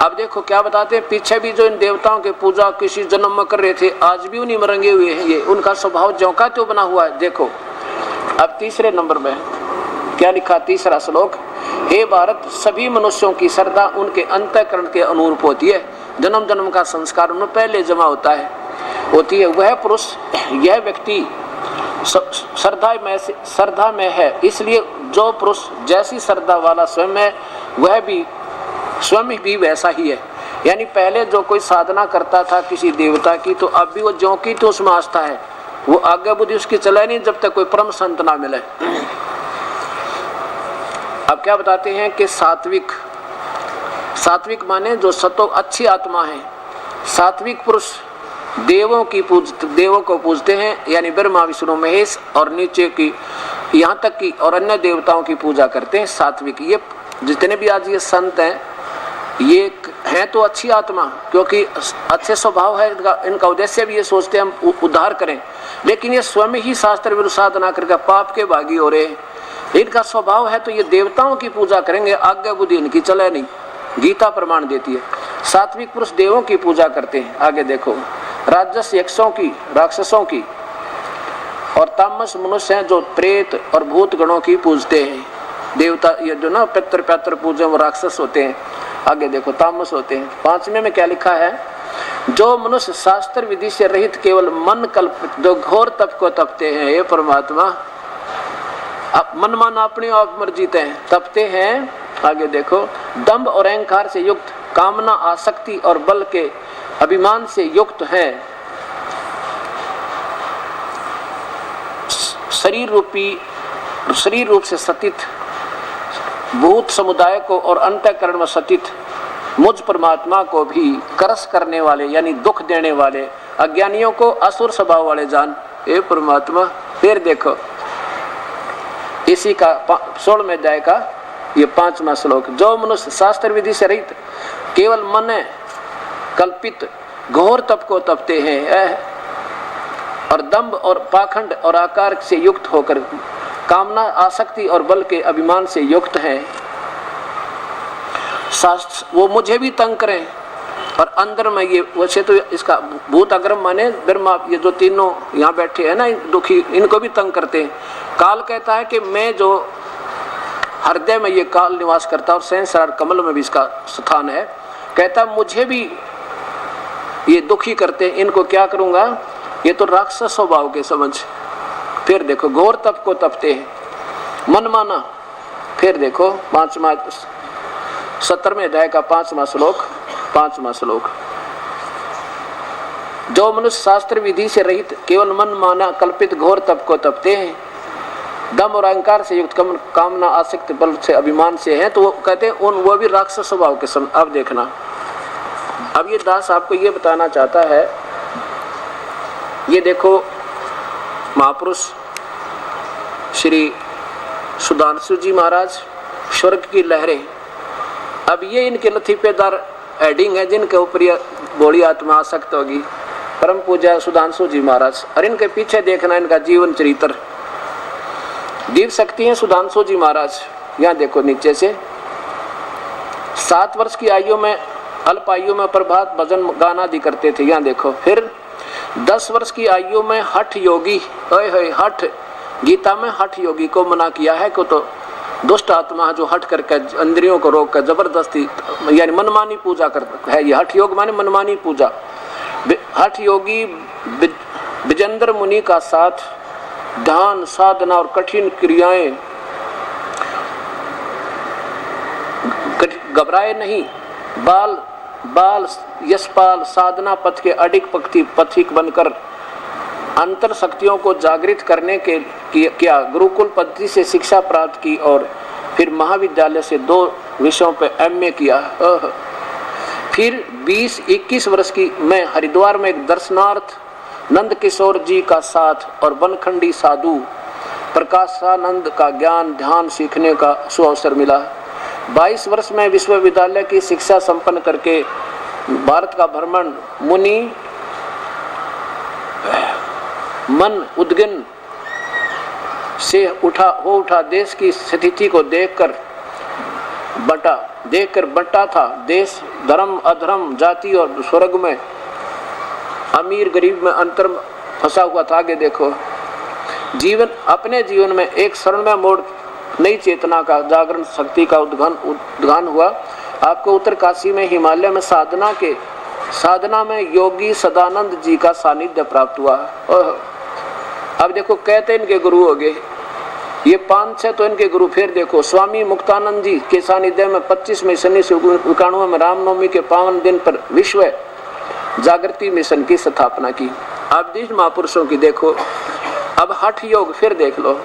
अब देखो क्या बताते हैं, पीछे भी जो इन देवताओं के पूजा किसी जन्म में कर रहे थे, आज भी उन्हीं में रंगे हुए हैं, ये उनका स्वभाव ज्यों का त्यों बना हुआ है। देखो अब 3 नंबर में क्या लिखा, 3 श्लोक, हे भारत, सभी मनुष्यों की श्रद्धा उनके अंतःकरण के अनुरूप होती है, जन्म जन्म का संस्कार उनमें पहले जमा होती है। वह पुरुष, यह व्यक्ति श्रद्धा में है, इसलिए जो पुरुष जैसी श्रद्धा वाला स्वयं है वह भी स्वयं भी वैसा ही है। यानी पहले जो कोई साधना करता था किसी देवता की, तो अब भी वो ज्यों की तो उसमें आस्था है, वो आगे बुद्धि उसकी चले नहीं जब तक कोई परम संत ना मिले। अब क्या बताते हैं कि सात्विक, सात्विक माने जो सतो अच्छी आत्मा है। सात्विक पुरुष देवों को पूजते हैं, यानी ब्रह्मा विष्णु महेश और नीचे की यहाँ तक की और अन्य देवताओं की पूजा करते हैं। सात्विक, ये जितने भी आज ये संत हैं ये हैं तो अच्छी आत्मा, क्योंकि अच्छे स्वभाव है इनका उद्देश्य भी ये सोचते हैं हम उद्धार करें, लेकिन ये स्वयं ही शास्त्र विरुद्ध साधना करके पाप के भागी हो रहे। इनका स्वभाव है तो ये देवताओं की पूजा करेंगे, आज्ञा बुद्धि इनकी चले नहीं। गीता प्रमाण देती है। सात्विक पुरुष देवों की पूजा करते हैं, आगे देखो, राजस यक्षों की, राक्षसों की, और तामस मनुष्य हैं जो प्रेत और भूत गणों की पूजते हैं। देवता ये जो ना पितर पैतर पूजे वो राक्षस होते हैं, आगे देखो तामस होते हैं। 5वें में क्या लिखा है, जो मनुष्य शास्त्र विधि से रहित केवल मन कल्पित जो घोर तप को तपते हैं, ये परमात्मा अब मन माना अपनी आप मर्जी तपते हैं। आगे देखो, दंभ और अहंकार से युक्त, कामना आसक्ति और बल के अभिमान से युक्त हैं, शरीर रूप से सतित भूत समुदाय को और अंतःकरण में सतित मुझ परमात्मा को भी करस करने वाले यानी दुख देने वाले अज्ञानियों को असुर स्वभाव वाले जान, ए परमात्मा। फिर देखो इसी का 16वें अध्याय का ये 5वां श्लोक, जो मनुष्य शास्त्र विधि से रहित केवल मन कल्पित घोर तप को तपते हैं और दंभ और पाखंड और आकार से युक्त होकर कामना आसक्ति और बल के अभिमान से युक्त हैं, वो मुझे भी तंग करें। और अंदर में ये वैसे तो इसका भूत अग्रम माने ब्रह्मा, ये जो तीनों यहाँ बैठे हैं ना दुखी, इनको भी तंग करते हैं। काल कहता है कि मैं जो हृदय में ये काल निवास करता और सहस्रार कमल में भी इसका स्थान है, कहता मुझे भी ये दुखी करते हैं, इनको क्या करूंगा, ये तो राक्षस स्वभाव के समझ। फिर देखो घोर तप को तपते हैं, मन माना। फिर देखो 17वें अध्याय का 5वां श्लोक, जो मनुष्य शास्त्र विधि से रहित केवल मन माना कल्पित घोर तप को तपते हैं, दम और अहंकार से युक्त कामना आसक्त बल से अभिमान से हैं, तो वो कहते हैं वो भी राक्षस स्वभाव के समझ। अब देखना, अब ये दास आपको ये बताना चाहता है, ये देखो महापुरुष श्री सुधांशु जी महाराज, स्वर्ग की लहरें। अब ये इनके लतीफेदार एडिंग है जिनके ऊपर ये बोली आत्मा आसक्त होगी, परम पूज्य सुधांशु जी महाराज। और इनके पीछे देखना इनका जीवन चरित्र, देख सकती हैं सुधांशु जी महाराज। यहाँ देखो नीचे से 7 वर्ष की आयु में अल्प आयु में प्रभात भजन गाना आदि करते थे। यहाँ देखो, फिर 10 वर्ष की आयु में हठ योगी, हठ गीता में हठ योगी को मना किया है को तो दुष्ट आत्मा जो हट करके इंद्रियों को रोक कर जबरदस्ती यानी मनमानी पूजा करता है। ये हठ योग माने मनमानी पूजा। हठ योगी विजेंद्र मुनि का साथ ध्यान साधना और कठिन क्रियाएं घबराए नहीं, बाल यशपाल साधना पथ के अडिग पथिक बनकर अंतर शक्तियों को जागृत करने के किया। गुरुकुल पद्धति से शिक्षा प्राप्त की और फिर महाविद्यालय से 2 विषयों पर एमए किया। फिर 20-21 वर्ष की मैं हरिद्वार में एक दर्शनार्थ नंद किशोर जी का साथ और बनखंडी साधु प्रकाशानंद का ज्ञान ध्यान सीखने का सुअवसर मिला। 22 वर्ष में विश्वविद्यालय की शिक्षा संपन्न करके भारत का भ्रमण मुनि मन उद्गिन से उठा देश की स्थिति को देखकर बंटा था। देश धर्म अधर्म जाति और स्वर्ग में अमीर गरीब में अंतर फंसा हुआ था। आगे देखो, अपने जीवन में एक क्षण में मोड़ नई चेतना का जागरण शक्ति का उद्गान हुआ। आपको उत्तर काशी में हिमालय में साधना में योगी सदानंद जी का सानिध्य प्राप्त हुआ। अब देखो कहते इनके गुरु हो गए ये 5-6 तो इनके गुरु। फिर देखो स्वामी मुक्तानंद जी के सानिध्य में 25 मई 1991 में रामनवमी के पावन दिन पर विश्व जागृति मिशन की स्थापना की। अब देश महापुरुषों की देखो। अब हठ योग फिर देख लो।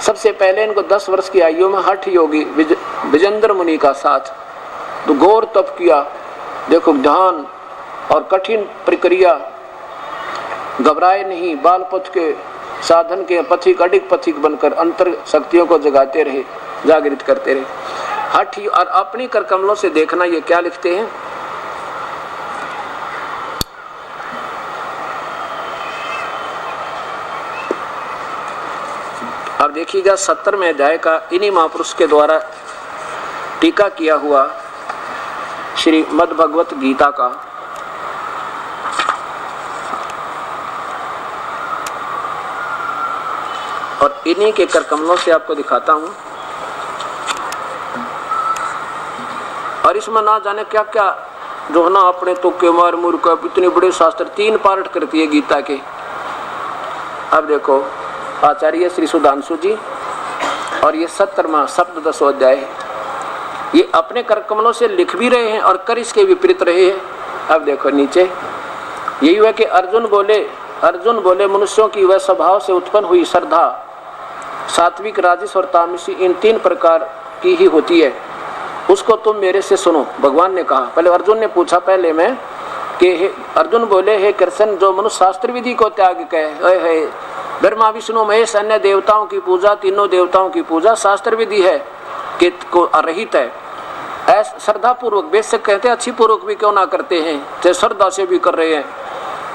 सबसे पहले इनको 10 वर्ष की आयु में हठ योगी विजेंद्र मुनि का साथ तो घोर तप किया। देखो ध्यान और कठिन प्रक्रिया, घबराए नहीं, बाल पथ के साधन के पथिक अडिग पथिक बनकर अंतर शक्तियों को जगाते रहे, जागृत करते रहे। हठ और अपनी कर कमलों से देखना ये क्या लिखते हैं। अब देखिएगा 70वें अध्याय का इन्हीं महापुरुष के द्वारा टीका किया हुआ श्रीमद् भगवत गीता का और इन्हीं के कर कमलों से आपको दिखाता हूं। और इसमें ना जाने क्या क्या जो है ना अपने तो के मार मुर का इतने बड़े शास्त्र 3 पार्ट करती है गीता के। अब देखो आचार्य श्री सुधांशु जी और ये 70वां सप्तदशो अध्याय है, ये अपने कर कमलों से लिख भी रहे हैं और कर इसके विपरीत रहे हैं। अब देखो नीचे यही हुआ कि अर्जुन बोले मनुष्यों की वह स्वभाव से उत्पन्न हुई श्रद्धा सात्विक राजस और तामसी इन 3 प्रकार की ही होती है, उसको तुम मेरे से सुनो। भगवान ने कहा, पहले अर्जुन ने पूछा पहले में कि अर्जुन बोले हे कृष्ण जो मनुष्य शास्त्र विधि को त्याग कहे ब्रह्मा विष्णु महेश अन्य देवताओं की पूजा तीनों देवताओं की पूजा शास्त्र विधि है कि को अरहित है, ऐसा श्रद्धा पूर्वक बेशक कहते हैं अच्छी पूर्वक भी क्यों ना करते हैं, चाहे श्रद्धा से भी कर रहे हैं,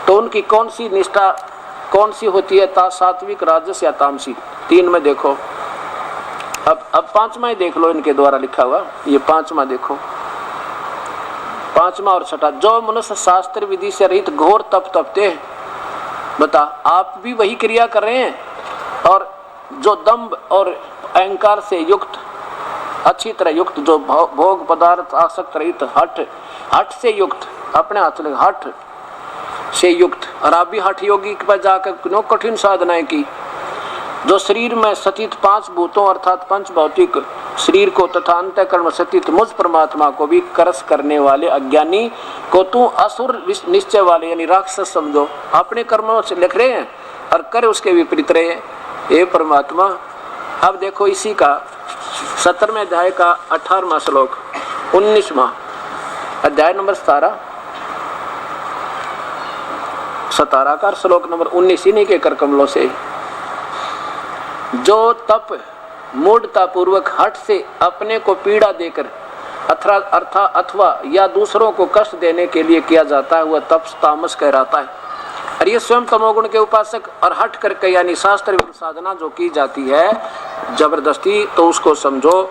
तो उनकी कौन सी निष्ठा कौन सी होती है, सात्विक राजस या तामसी। 3 में देखो। अब 5वां ही देख लो इनके द्वारा लिखा हुआ, ये 5वां देखो, 5वां और 6वां। जो मनुष्य शास्त्र विधि से रहित घोर तप तपते हैं, बता आप भी वही क्रिया कर रहे हैं, और जो दंभ और अहंकार से युक्त अच्छी तरह युक्त जो भोग पदार्थ आसक्त रहित हठ से युक्त अपने हाथ में हठ से युक्त, और आप भी हठ योगी के पास जाकर कठिन साधनाएं की, जो शरीर में सतीत 5 भूतों अर्थात पंच भौतिक शरीर को तथा अंतःकरण सतीत मुझ परमात्मा को भी करस करने वाले अज्ञानी को तू असुर निश्चय वाले यानी राक्षस समझो। अपने कर्मों से लिख रहे हैं और कर उसके विपरीत रहे हैं, ये परमात्मा। अब देखो इसी का 70वें अध्याय का 18वां श्लोक 19वां अध्याय नंबर 17 का श्लोक नंबर 19 इन्हीं के कर कमलों से। जो तप मूढ़ता पूर्वक हठ से अपने को पीड़ा देकर अथवा या दूसरों को कष्ट देने के लिए किया जाता है वह तप तामस कहलाता है। और ये स्वयं तमोगुण के उपासक और हट करके यानी शास्त्र साधना जो की जाती है जबरदस्ती, तो उसको समझो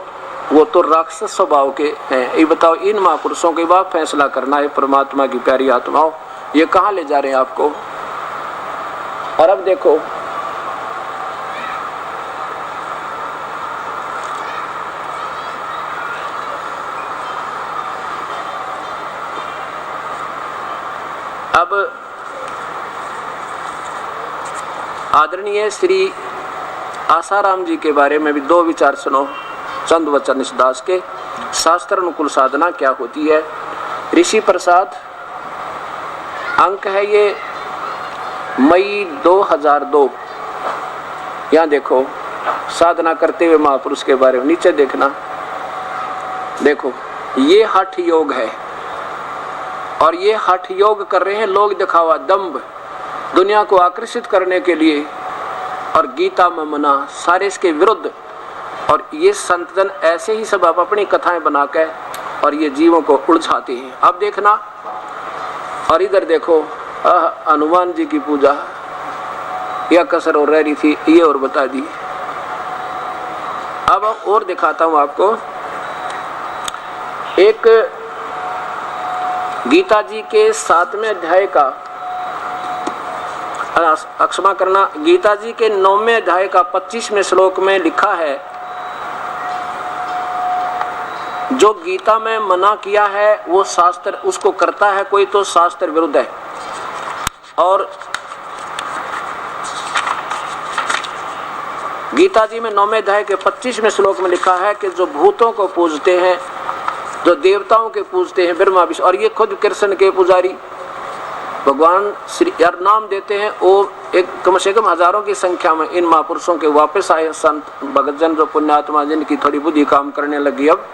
वो तो राक्षस स्वभाव के हैं। ये बताओ इन महापुरुषों के बाद फैसला करना है परमात्मा की प्यारी आत्माओं, ये कहाँ ले जा रहे हैं आपको। और अब देखो अब आदरणीय श्री आसाराम जी के बारे में भी 2 विचार सुनो। चंद वचन इस दास के शास्त्र अनुकूल साधना क्या होती है। ऋषि प्रसाद अंक है ये मई 2002। यहाँ देखो साधना करते हुए महापुरुष के बारे में, नीचे देखना, देखो ये हठ योग है और ये हठ योग कर रहे हैं लोग दिखावा दंभ दुनिया को आकर्षित करने के लिए, और गीता में मना सारे इसके विरुद्ध। और ये संतजन ऐसे ही सब अपनी कथाएं बनाकर और ये जीवों को उलझाते हैं। अब देखना, और इधर देखो हनुमान जी की पूजा या कसर और रह रही थी ये और बता दी। अब और दिखाता हूं आपको एक गीता जी के 7वें अध्याय का, क्षमा करना, गीता जी के 9वें अध्याय का 25वें श्लोक में लिखा है जो गीता में मना किया है वो शास्त्र उसको करता है कोई तो शास्त्र विरुद्ध है। और गीता जी में 9वें अध्याय के 25वें श्लोक में लिखा है कि जो भूतों को पूजते हैं, जो देवताओं के पूजते हैं ब्रह्मा विष्णु, और ये खुद कृष्ण के पुजारी भगवान श्री यार नाम देते हैं, वो एक कम से कम हजारों की संख्या में इन महापुरुषों के वापस आए संत भगतजन जो पुण्यात्मा जिनकी थोड़ी बुद्धि काम करने लगी। अब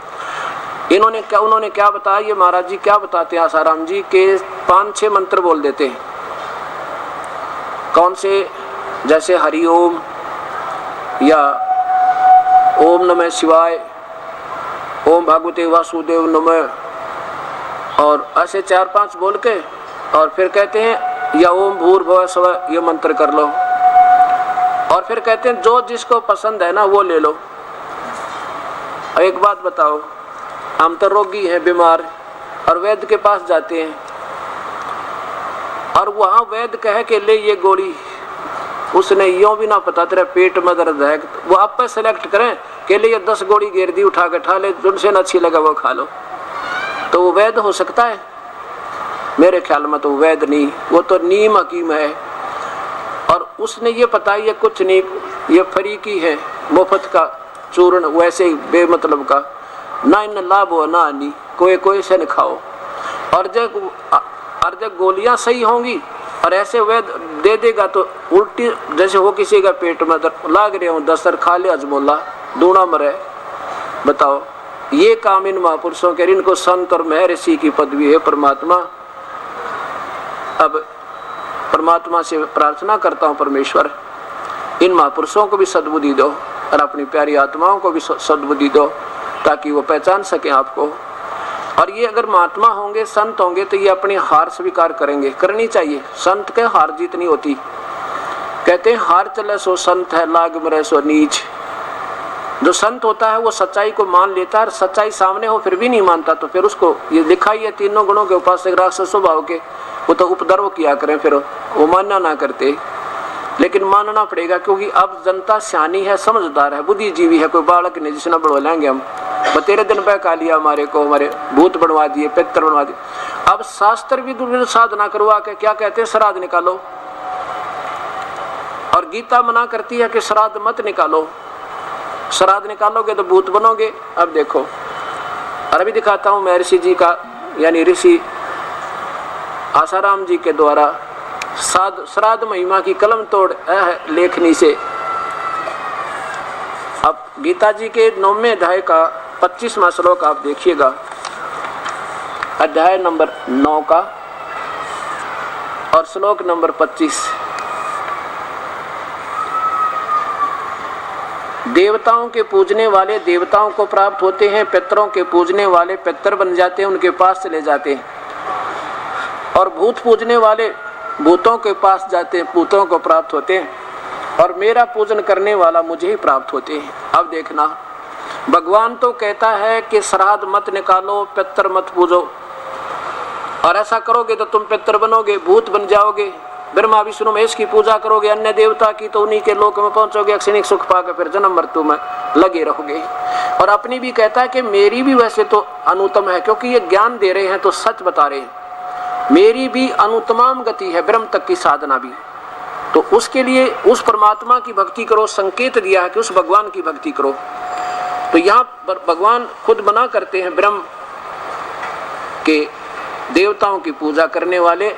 उन्होंने क्या बताया, ये महाराज जी क्या बताते हैं आसाराम जी के 5-6 मंत्र बोल देते हैं। कौन से, जैसे हरि ओम या ओम नमः शिवाय, ओम भगवते वासुदेव नमः, और ऐसे 4-5 बोल के और फिर कहते हैं या ओम भूर्भुवः स्वः ये मंत्र कर लो। और फिर कहते हैं जो जिसको पसंद है ना वो ले लो। एक बात बताओ, हम तो रोगी हैं, बीमार, और वैद्य के पास जाते हैं और वहां वैद्य कहे कि ले ये गोली, उसने यूं भी ना पता तेरा पेट में दर्द है, वो आप पे सेलेक्ट करें कि ले ये 10 गोली घेर दी, उठा के ठा ले, जिनसे न अच्छी लगा वो खा लो, तो वो वैद्य हो सकता है? मेरे ख्याल में तो वैद्य नहीं, वो तो नीम हकीम है। और उसने ये पता ये कुछ नहीं, ये फरीकी है, मुफ्त का चूर्ण, वैसे ही बेमतलब का, ना इन लाभ हो ना हानि, कोई से न खाओ। और जब गोलियां सही होंगी और ऐसे वैद दे देगा तो उल्टी जैसे हो किसी का पेट में लाग रहे हो 10 खा ले अजमोला, दूना मरे। बताओ, ये काम इन महापुरुषों के, इनको संत और महर्षि की पदवी है। परमात्मा, अब परमात्मा से प्रार्थना करता हूँ, परमेश्वर इन महापुरुषों को भी सद्बुद्धि दो और अपनी प्यारी आत्माओं को भी सद्बुद्धि दो ताकि वो पहचान सकें आपको। और ये अगर महात्मा होंगे, संत होंगे, तो ये अपनी हार स्वीकार करेंगे, करनी चाहिए। संत के हार जीत नहीं होती। कहते हैं हार चले सो संत है, लाग मरे सो नीच। जो संत होता है वो सच्चाई को मान लेता है, और सच्चाई सामने हो फिर भी नहीं मानता, तो फिर उसको ये लिखा ही है, तीनों गुणों के उपासक राक्षस स्वभाव के, वो तो उपद्रव किया करें, फिर वो मानना ना करते। लेकिन मानना पड़ेगा, क्योंकि अब जनता सियानी है, समझदार है, बुद्धिजीवी है। कोई बालक नहीं जिसने बढ़वा लेंगे हम, बतेरे दिन बहका लिया हमारे को, हमारे भूत बनवा दिए, पितर बनवा दिए। अब शास्त्र भी दुर्विध साधना करवा के क्या कहते हैं, श्राद्ध निकालो, और गीता मना करती है कि श्राद्ध मत निकालो, श्राद्ध निकालोगे तो भूत बनोगे। अब देखो, और अभी दिखाता हूं महर्षि जी का, यानी ऋषि आसाराम जी के द्वारा श्राद्ध महिमा की कलम तोड़ लेखनी से। अब गीता जी के 9वें अध्याय का 25वां श्लोक आप देखिएगा, अध्याय नंबर 9 का और श्लोक नंबर 25। देवताओं के पूजने वाले देवताओं को प्राप्त होते हैं, पितरों के पूजने वाले पितर बन जाते हैं, उनके पास चले जाते हैं, और भूत पूजने वाले भूतों के पास जाते हैं, भूतों को प्राप्त होते हैं, और मेरा पूजन करने वाला मुझे ही प्राप्त होते हैं। अब देखना, भगवान तो कहता है कि श्राद्ध मत निकालो, पितर मत पूजो, और ऐसा करोगे तो तुम पितर बनोगे, भूत बन जाओगे, ब्रह्मा विष्णु महेश की पूजा करोगे, अन्य देवता की, तो उन्हीं के लोक में पहुंचोगे, क्षणिक सुख पाकर फिर जन्म मृत्यु में लगे रहोगे। और अपनी भी कहता है कि मेरी भी वैसे तो अनुत्तम है, क्योंकि ये ज्ञान दे रहे हैं तो सच बता रहे हैं, मेरी भी अनुत्तम गति है, ब्रह्म तक की साधना भी। तो उसके लिए उस परमात्मा की भक्ति करो, संकेत दिया है कि उस भगवान की भक्ति करो। तो यहाँ भगवान खुद मना करते हैं, ब्रह्म के देवताओं की पूजा करने वाले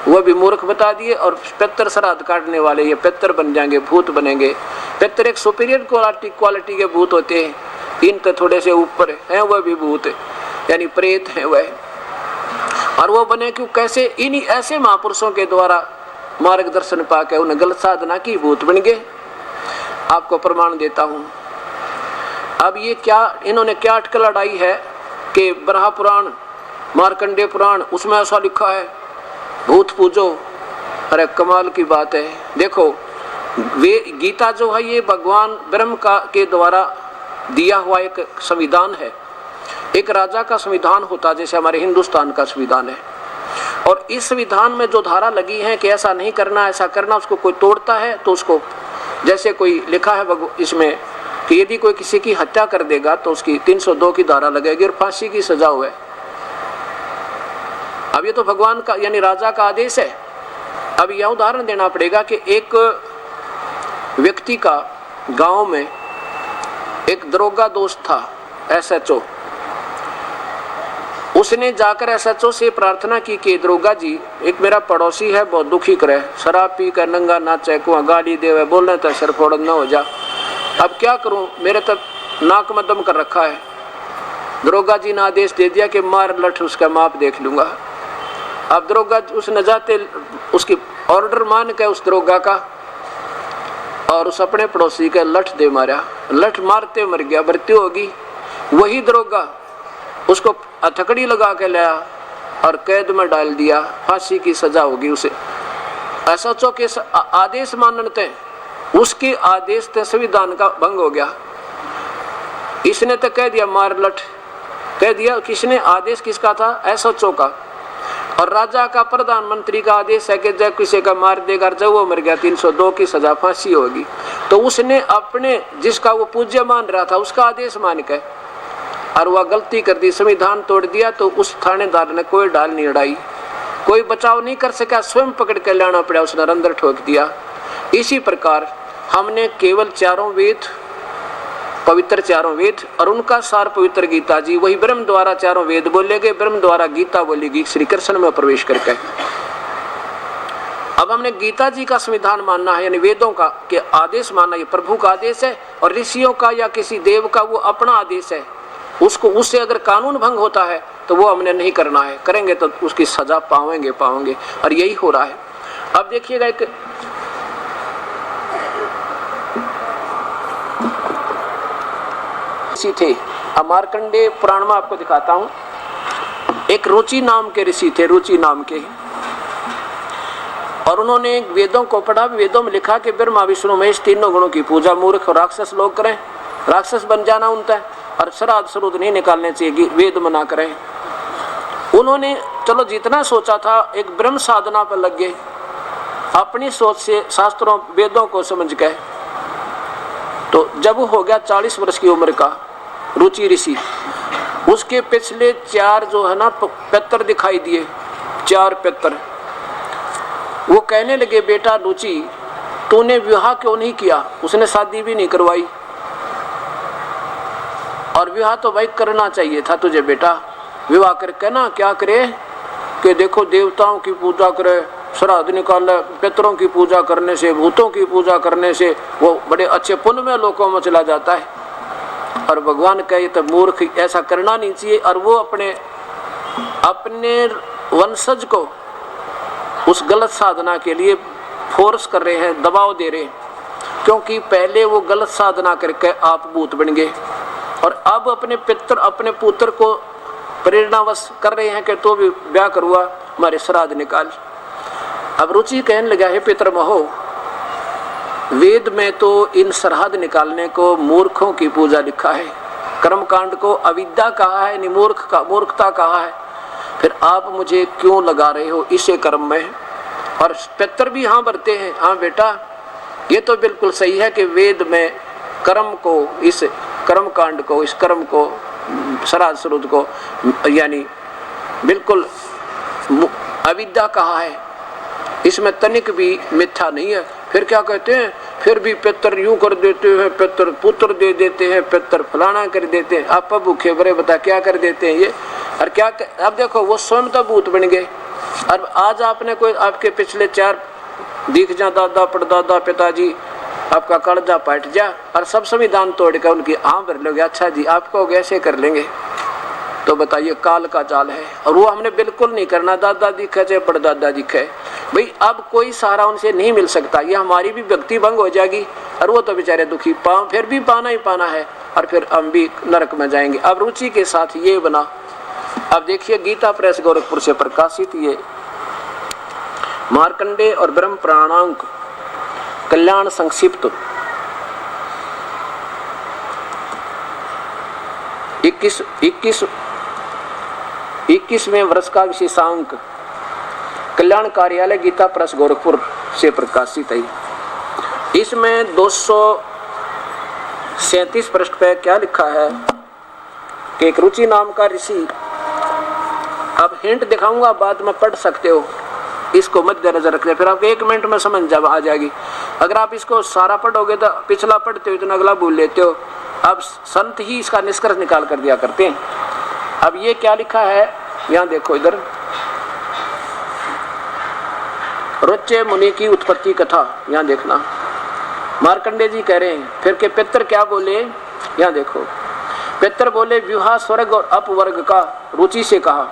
वह भी मूर्ख बता दिए, और पितर श्राद्ध काटने वाले ये पितर बन जाएंगे, भूत बनेंगे। पितर एक सुपीरियर क्वालिटी के भूत होते हैं, इन तो थोड़े से ऊपर हैं, वह भी भूत यानी प्रेत हैं वह। और वो बने क्यों, कैसे? इन्हीं ऐसे महापुरुषों के द्वारा मार्गदर्शन पाकर उन्हें गलत साधना की, भूत बन गए। आपको प्रमाण देता हूं। अब ये क्या, इन्होंने क्या अटकल अड़ाई है कि बराह पुराण, मार्कंडेय पुराण, उसमें ऐसा लिखा है भूत पूजो। अरे कमाल की बात है। देखो, वे गीता जो है ये भगवान ब्रह्म का के द्वारा दिया हुआ एक संविधान है, एक राजा का संविधान होता है, जैसे हमारे हिंदुस्तान का संविधान है। और इस संविधान में जो धारा लगी है कि ऐसा नहीं करना, ऐसा करना, उसको कोई तोड़ता है तो उसको, जैसे कोई लिखा है इसमें कि यदि कोई किसी की हत्या कर देगा तो उसकी 302 की धारा लगेगी और फांसी की सजा हुए। अब ये तो भगवान का यानी राजा का आदेश है। अब यह उदाहरण देना पड़ेगा कि एक व्यक्ति का गांव में एक दरोगा दोस्त था, SHO। उसने जाकर SHO से प्रार्थना की कि दरोगा जी, एक मेरा पड़ोसी है, बहुत दुखी करे, शराब पी कर नंगा नाचे, कुआ गाली देवे, बोलने तक सर फोड़ न हो जा, अब क्या करूं, मेरे तक नाक में दम कर रखा है। दरोगा जी ने आदेश दे दिया कि मार लठ, उसका माप देख लूंगा। अब दरोगा उसने जाते उसकी ऑर्डर मान के उस दरोगा का और उस अपने पड़ोसी का लठ दे मारा, लठ मारते मर गया, मृत्यु होगी। वही दरोगा उसको हथकड़ी लगा के लाया और कैद में डाल दिया, फांसी की सजा होगी उसे। SHO के आदेश मानते उसके आदेश से संविधान का भंग हो गया। इसने तो कह दिया मार लट, कह दिया। किसने आदेश किसका था? एसएचओ का। और राजा का प्रधानमंत्री का आदेश है कि जब किसी का मार देगा, जब वो मर गया 302 की सजा, फांसी होगी। तो उसने अपने जिसका वो पूज्य मान रहा था उसका आदेश मान के और वह गलती कर दी, संविधान तोड़ दिया। तो उस थानेदार ने कोई डाल नहीं अड़ाई, कोई बचाव नहीं कर सका, स्वयं पकड़ के लाना पड़ा, उसने अंदर ठोक दिया। इसी प्रकार हमने केवल चारों वेद, पवित्र चारों वेद और उनका सार पवित्र गीता जी, वही ब्रह्म द्वारा चारों वेद बोले गए, ब्रह्म द्वारा गीता बोलेगी श्री कृष्ण में प्रवेश करके। अब हमने गीता जी का संविधान मानना है, यानी वेदों का के आदेश मानना, ये प्रभु का आदेश है। और ऋषियों का या किसी देव का वो अपना आदेश है, उसको उससे अगर कानून भंग होता है तो वो हमने नहीं करना है, करेंगे तो उसकी सजा पाएंगे। और यही हो रहा है। अब देखिएगा एक ऋषि थे, मार्कंडेय पुराण में आपको दिखाता हूं। एक रुचि नाम के ऋषि थे, रुचि नाम के, और उन्होंने वेदों को पढ़ा। वेदों में लिखा कि ब्रह्मा विष्णु महेश तीनों गुणों की पूजा मूर्ख और राक्षस लोग करें, राक्षस बन जाना उनका, और श्राद्ध श्रुद्ध नहीं निकालने चाहिए, वेद मना करें। उन्होंने चलो जितना सोचा था एक ब्रह्म साधना पर लग गए, अपनी सोच से शास्त्रों वेदों को समझ गए। तो जब हो गया 40 वर्ष की उम्र का रुचि ऋषि, उसके पिछले 4 जो है ना पत्र दिखाई दिए, 4 पत्र। वो कहने लगे बेटा रुचि, तूने विवाह क्यों नहीं किया? उसने शादी भी नहीं करवाई, और विवाह तो भाई करना चाहिए था तुझे बेटा। विवाह करके ना क्या करे कि देखो देवताओं की पूजा करे, श्राद्ध निकाले, पितरों की पूजा करने से, भूतों की पूजा करने से वो बड़े अच्छे पुण्य में लोकों में चला जाता है। और भगवान कहे तो मूर्ख, ऐसा करना नहीं चाहिए। और वो अपने वंशज को उस गलत साधना के लिए फोर्स कर रहे हैं, दबाव दे रहे हैं, क्योंकि पहले वो गलत साधना करके आप भूत बन गए, और अब अपने पुत्र को प्रेरणावश कर रहे हैं कि तो भी ब्याह करवा, हमारे श्राद्ध निकाल। अब रुचि कहने लगा है पितरमहो, वेद में तो इन श्राद्ध निकालने को मूर्खों की पूजा लिखा है, कर्मकांड को अविद्या कहा है, मूर्खता कहा है, फिर आप मुझे क्यों लगा रहे हो इसे कर्म में? और पितर भी हाँ भरते हैं, हाँ बेटा ये तो बिल्कुल सही है कि वेद में कर्म को, इस कर्म कांड को, इस कर्म को, श्राद्ध श्रुद्ध को यानी बिल्कुल अविद्या कहा है, इसमें तनिक भी मिथ्या नहीं है। फिर क्या कहते हैं, फिर भी पितर यूं कर देते हैं, पितर पुत्र दे देते हैं, पितर फलाना कर देते हैं। आप भूखे भरे बता क्या कर देते हैं ये? और क्या अब देखो वो स्वयं तो भूत बन गए। और आज आपने कोई आपके पिछले 4 दिख जा, दादा परदादा पिताजी, आपका कर्जा पट जा, और सब संविधान तोड़ कर उनकी हाँ भर लोगे, अच्छा जी आपको कैसे कर लेंगे? तो बताइए काल का चाल है। और वो हमने बिल्कुल नहीं करना, दादा दिखे चाहे परदादा दिखे भाई, अब कोई सहारा उनसे नहीं मिल सकता, ये हमारी भी भक्ति भंग हो जाएगी, और वो तो बेचारे दुखी, फिर भी पाना ही पाना है, और फिर हम भी नरक में जाएंगे। अब रुचि के साथ ये बना। अब देखिए गीता प्रेस गोरखपुर से प्रकाशित ये मार्कंडेय और ब्रह्म प्राणांक कल्याण संक्षिप्त 21वें वर्ष का विशेषांक कल्याण कार्यालय गीता प्रेस गोरखपुर से प्रकाशित है। इसमें 237 पृष्ठ पे क्या लिखा है कि एक रुचि नाम का ऋषि, अब हिंट दिखाऊंगा बाद में पढ़ सकते हो, इसको मद्देनजर रखना, फिर आपको 1 मिनट में समझ आ जाएगी। अगर आप इसको सारा पढ़ोगे तो पिछला पढ़ते हो तो अगला भूल लेते हो। अब संत ही इसका निष्कर्ष निकाल कर दिया करते हैं। अब ये क्या लिखा है, यहाँ देखो इधर, रुच्य मुनि की उत्पत्ति कथा, यहाँ देखना मार्कंडेय जी कह रहे हैं। फिर के पितर क्या बोले, यहाँ देखो, पितर बोले विवाह स्वर्ग और अपवर्ग का रुचि से कहा,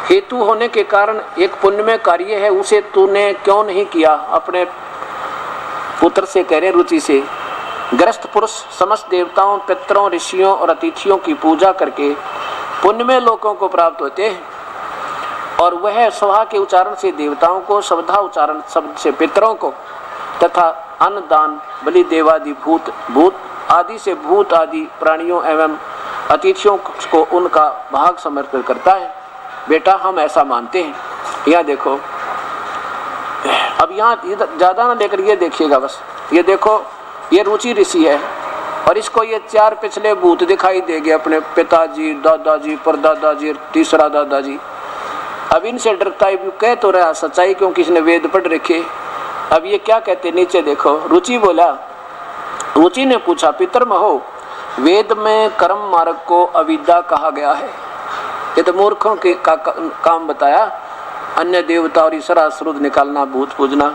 हेतु होने के कारण एक पुण्यमय कार्य है, उसे तूने क्यों नहीं किया? अपने पुत्र से कह रहे रुचि से। ग्रस्त पुरुष समस्त देवताओं, पितरों, ऋषियों और अतिथियों की पूजा करके पुण्यमय लोकों को प्राप्त होते हैं, और वह स्वाहा के उच्चारण से देवताओं को, शब्दा उच्चारण शब्द से पितरों को, तथा अन्न दान बलि देवादि भूत भूत आदि से भूत आदि प्राणियों एवं अतिथियों को उनका भाग समर्पित करता है। बेटा हम ऐसा मानते हैं। यहाँ देखो, अब यहाँ ज्यादा ना लेकर ये देखिएगा, बस ये देखो, ये रुचि ऋषि है और इसको ये 4 पिछले भूत दिखाई देंगे, अपने पिताजी, दादाजी, परदादाजी, तीसरा दादाजी। अब इनसे डरता है, कह तो रहा सच्चाई क्योंकि इसने वेद पढ़ रखे। अब ये क्या कहते, नीचे देखो, रुचि बोला, रुचि ने पूछा, पितरमहो वेद में कर्म मार्ग को अविद्या कहा गया है, ये तो मूर्खों के काम बताया, अन्य देवता और ईश्वर श्रुद निकालना, भूत पूजना,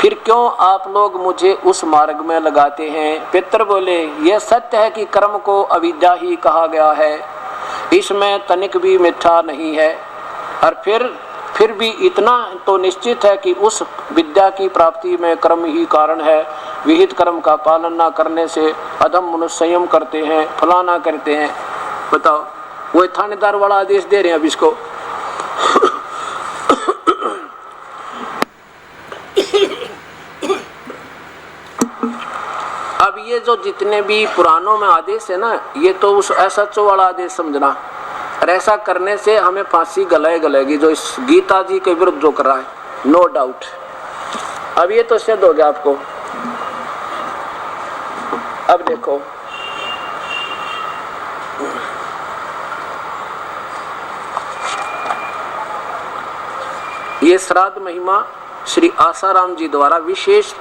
फिर क्यों आप लोग मुझे उस मार्ग में लगाते हैं। पितर बोले, यह सत्य है कि कर्म को अविद्या ही कहा गया है, इसमें तनिक भी मिथ्या नहीं है, और फिर भी इतना तो निश्चित है कि उस विद्या की प्राप्ति में कर्म ही कारण है। विहित कर्म का पालन न करने से अधम मनुष्य संयम करते हैं, फलाना करते हैं। बताओ, वो थानेदार वाला आदेश दे रहे हैं अब इसको। अब ये जो जितने भी पुराणों में आदेश है ना, ये तो उस SHO वाला आदेश समझना, और ऐसा करने से हमें फांसी गलेगी, जो इस गीता जी के विरुद्ध जो कर रहा है, नो डाउट। अब ये तो सिद्ध हो गया आपको। अब देखो, ये श्राद्ध महिमा श्री आसाराम जी द्वारा विशेष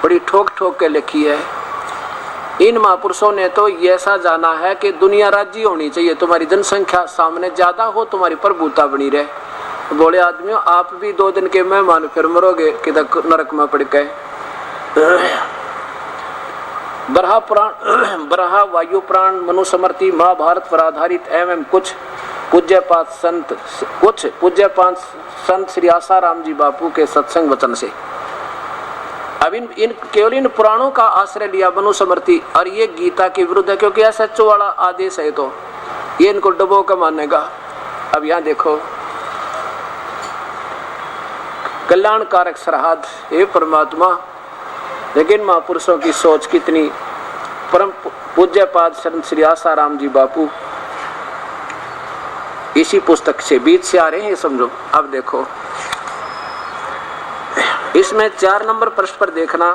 बड़ी ठोक ठोक के लिखी है। इन महापुरुषों ने तो ऐसा जाना है कि दुनिया राज्य होनी चाहिए, तुम्हारी जनसंख्या सामने ज्यादा हो, तुम्हारी प्रभुता बनी रहे। बोले आदमियों, आप भी 2 दिन के मेहमान फिर मरोगे किधर नरक में पड़ गए। बरहा पुराण, बरहा वायु पुराण, मनुस्मृति, महाभारत पर आधारित एवं कुछ पूज्यपात संत श्री आसाराम जी बापू के सत्संग वचन से। अब इन केवल इन पुराणों का आश्रय लिया मनुस्मृति, और ये गीता के विरुद्ध है, क्योंकि SHO वाला आदेश है, तो ये इनको डबो का मानेगा। अब यहाँ देखो, कल्याणकारक श्राद्ध, हे परमात्मा, लेकिन महापुरुषों की सोच कितनी। परम पूज्यपाद संत श्री आसाराम जी बापू इसी पुस्तक से बीच से आ रहे हैं, समझो। अब देखो, इसमें 4 नंबर पृष्ठ पर देखना,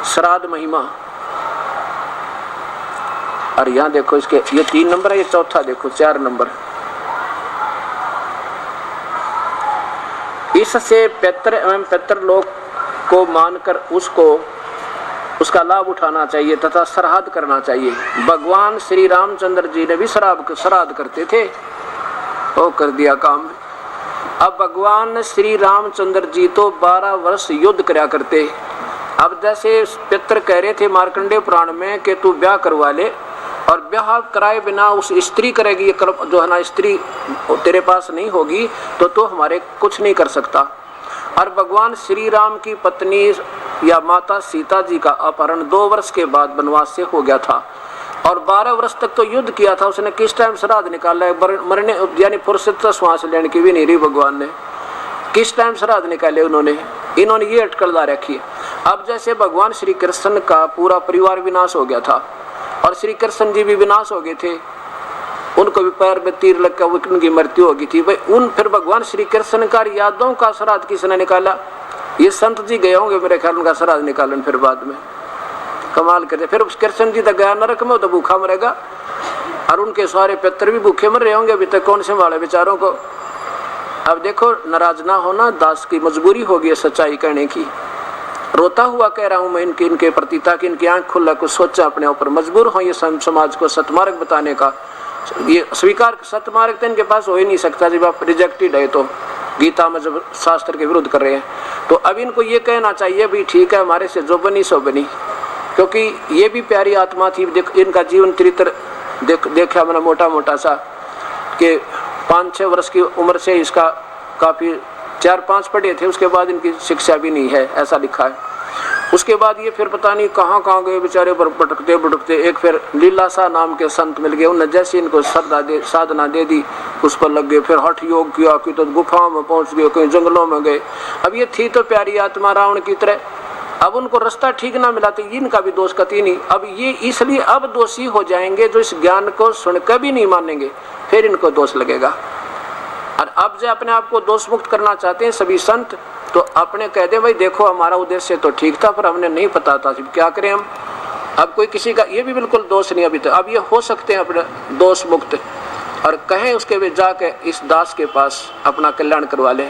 श्राद्ध महिमा, और यहाँ देखो इसके ये 3 नंबर है, ये चौथा देखो 4 नंबर। इससे पितर एवं पितरलोक को मानकर उसका लाभ उठाना चाहिए तथा श्राद्ध करना चाहिए। भगवान श्री रामचंद्र जी ने भी श्राद्ध करते थे, वो कर दिया काम। अब भगवान श्री रामचंद्र जी तो 12 वर्ष युद्ध करया करते। अब जैसे पितर कह रहे थे मार्कंडेय पुराण में कि तू ब्याह करवा ले, और ब्याह कराए बिना उस स्त्री करेगी जो है ना, स्त्री तेरे पास नहीं होगी तो हमारे कुछ नहीं कर सकता। और भगवान श्री राम की पत्नी या माता सीता जी का अपहरण 2 वर्ष के बाद वनवास से हो गया था, और 12 वर्ष तक तो युद्ध किया था। उसने किस टाइम श्राद्ध निकाला है, मरने यानी फुर्सत श्वास लेने की भी नहीं रही भगवान ने, किस टाइम श्राद्ध निकाले उन्होंने, इन्होंने ये अटकल ला रखी। अब जैसे भगवान श्री कृष्ण का पूरा परिवार विनाश हो गया था, और श्री कृष्ण जी भी विनाश हो गए थे, उनको भी पैर में तीर लग कर उनकी मृत्यु हो गई थी भाई। फिर भगवान श्री कृष्ण का यादों का श्राद्ध किसने निकाला, ये संत जी गए होंगे मेरे ख्याल, उनका श्राद्ध निकालन फिर बाद में कमाल करते। फिर कृष्ण जी तक गया नरक में, तो भूखा मरेगा, और उनके सारे पितर भी भूखे मर रहे होंगे अभी तक, कौन से वाले बेचारों को। अब देखो, नाराज ना होना, दास की मजबूरी होगी सच्चाई कहने की। रोता हुआ कह रहा हूं मैं इनके प्रति, ताकि इनकी आंख खुला कुछ सोचा अपने ऊपर, मजबूर हो ये समाज को सतमार्ग बताने का। ये स्वीकार सतमार्ग तो इनके पास हो ही नहीं सकता जब आप रिजेक्टेड है, तो गीता में जब शास्त्र के विरुद्ध कर रहे हैं। तो अब इनको ये कहना चाहिए भी ठीक है, हमारे से जो बनी सो बनी, क्योंकि ये भी प्यारी आत्मा थी। इनका जीवन चरित्र देखा मैंने मोटा मोटा सा, कि 5-6 वर्ष की उम्र से इसका काफी 4-5 पढ़े थे, उसके बाद इनकी शिक्षा भी नहीं है, ऐसा लिखा है। उसके बाद ये फिर पता नहीं कहाँ कहाँ गए बेचारे, भटकते भटकते एक फिर लीलाशाह नाम के संत मिल गए। उन्होंने जैसे इनको साधना दे दी उस पर लग गए, फिर हठ योग किया कि तो गुफाओं में पहुंच गए, कहीं जंगलों में गए। अब ये थी तो प्यारी आत्मा रावण की तरह, अब उनको रास्ता ठीक ना मिला तो इनका भी दोष कती नहीं। अब ये इसलिए अब दोषी हो जाएंगे जो इस ज्ञान को सुनकर भी नहीं मानेंगे, फिर इनको दोष लगेगा। और अब जो अपने आप को दोष मुक्त करना चाहते हैं सभी संत, तो अपने कह दे भाई देखो हमारा उद्देश्य तो ठीक था पर हमने नहीं पता था, क्या करें हम। अब कोई किसी का ये भी बिल्कुल दोष नहीं अभी तक, अब ये हो सकते हैं अपने दोष मुक्त, और कहें उसके वे जाके इस दास के पास अपना कल्याण करवा ले।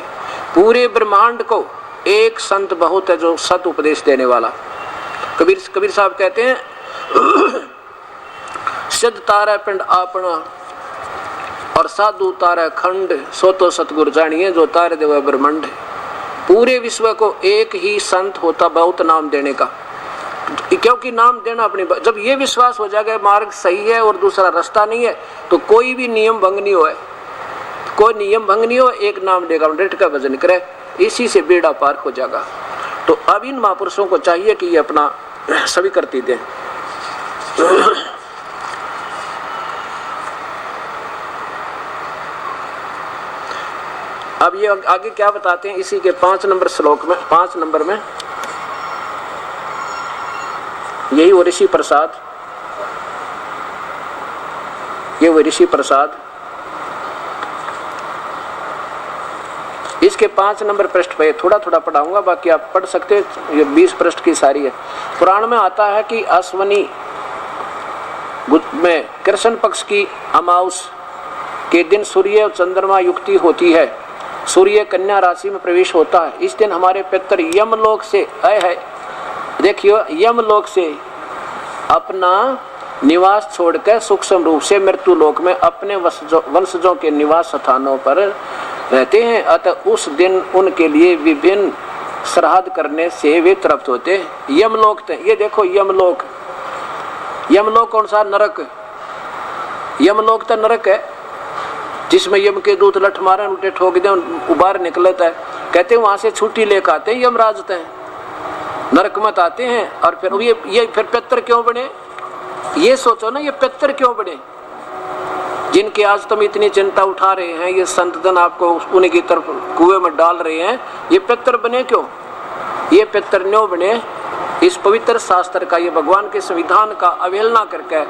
पूरे ब्रह्मांड को एक संत बहुत है जो सत उपदेश देने वाला। कबीर साहब कहते हैं सिद्ध तारा पिंड आपना और साधु तारा खंड, सो तो सतगुरु जानिए जो तारे देव ब्रह्मांड। पूरे विश्व को एक ही संत होता बहुत नाम देने का, क्योंकि नाम देना अपनी, जब ये विश्वास हो जाएगा मार्ग सही है और दूसरा रास्ता नहीं है तो कोई भी नियम भंग नहीं हो, कोई नियम भंग नहीं हो, एक नाम देगा डेट का भजन करे, इसी से बेड़ा पार हो जाएगा। तो अब इन महापुरुषों को चाहिए कि ये अपना सभी करती दें। अब ये आगे क्या बताते हैं इसी के 5 नंबर श्लोक में, 5 नंबर में यही वो ऋषि प्रसाद, ये वो ऋषि प्रसाद, इसके 5 नंबर पृष्ठ पे थोड़ा थोड़ा पढ़ाऊंगा, बाकी आप पढ़ सकते हैं, ये 20 पृष्ठ की सारी है। पुराण में आता है कि अश्वनी में कृष्ण पक्ष की अमावस के दिन सूर्य और चंद्रमा युक्ति होती है, सूर्य कन्या राशि में प्रवेश होता है। इस दिन हमारे पितर यमलोक से आए हैं, देखियो यमलोक से अपना निवास छोड़कर सूक्ष्म रूप से मृत्यु लोक में अपने वंशजों के निवास स्थानों पर रहते हैं। अतः उस दिन उनके लिए विभिन्न श्राद्ध करने से वे तृप्त होते हैं। यमलोक, ये देखो यमलोक, यमलोक कौन सा? नरक। यमलोक तो नरक है जिसमें यम के दूत लठ मारे उल्टे ठोक दे उबार निकलता है। कहते हैं वहां से छुट्टी लेकर आते हैं यमराज हैं, नरक मत आते हैं। और फिर ये फिर पितर क्यों बने, ये सोचो ना, ये पितर क्यों बने जिनकी आज तुम इतनी चिंता उठा रहे हैं, ये संतजन आपको उन्हीं की तरफ कुएं में डाल रहे हैं, ये पितर बने क्यों? ये पितर न्यों बने इस पवित्र शास्त्र का, ये भगवान के संविधान का अवहेलना करके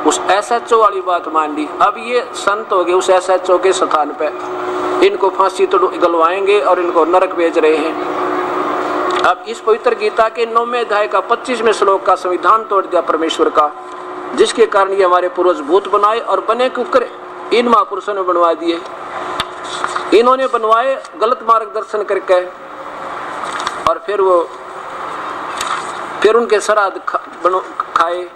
उस SHO वाली बात मान ली। अब ये संत हो गए उस SHO के स्थान पे, इनको फांसी तो गलवाएंगे और इनको नरक भेज रहे हैं। अब इस पवित्र गीता के 9वें अध्याय का 25वें श्लोक का संविधान तोड़ दिया परमेश्वर का, जिसके कारण ये हमारे पूर्वज भूत बनाए और बने कुकर इन महापुरुषों ने बनवा दिए। इन्होंने बनवाए गलत मार्गदर्शन करके, और फिर उनके श्राद्ध खाए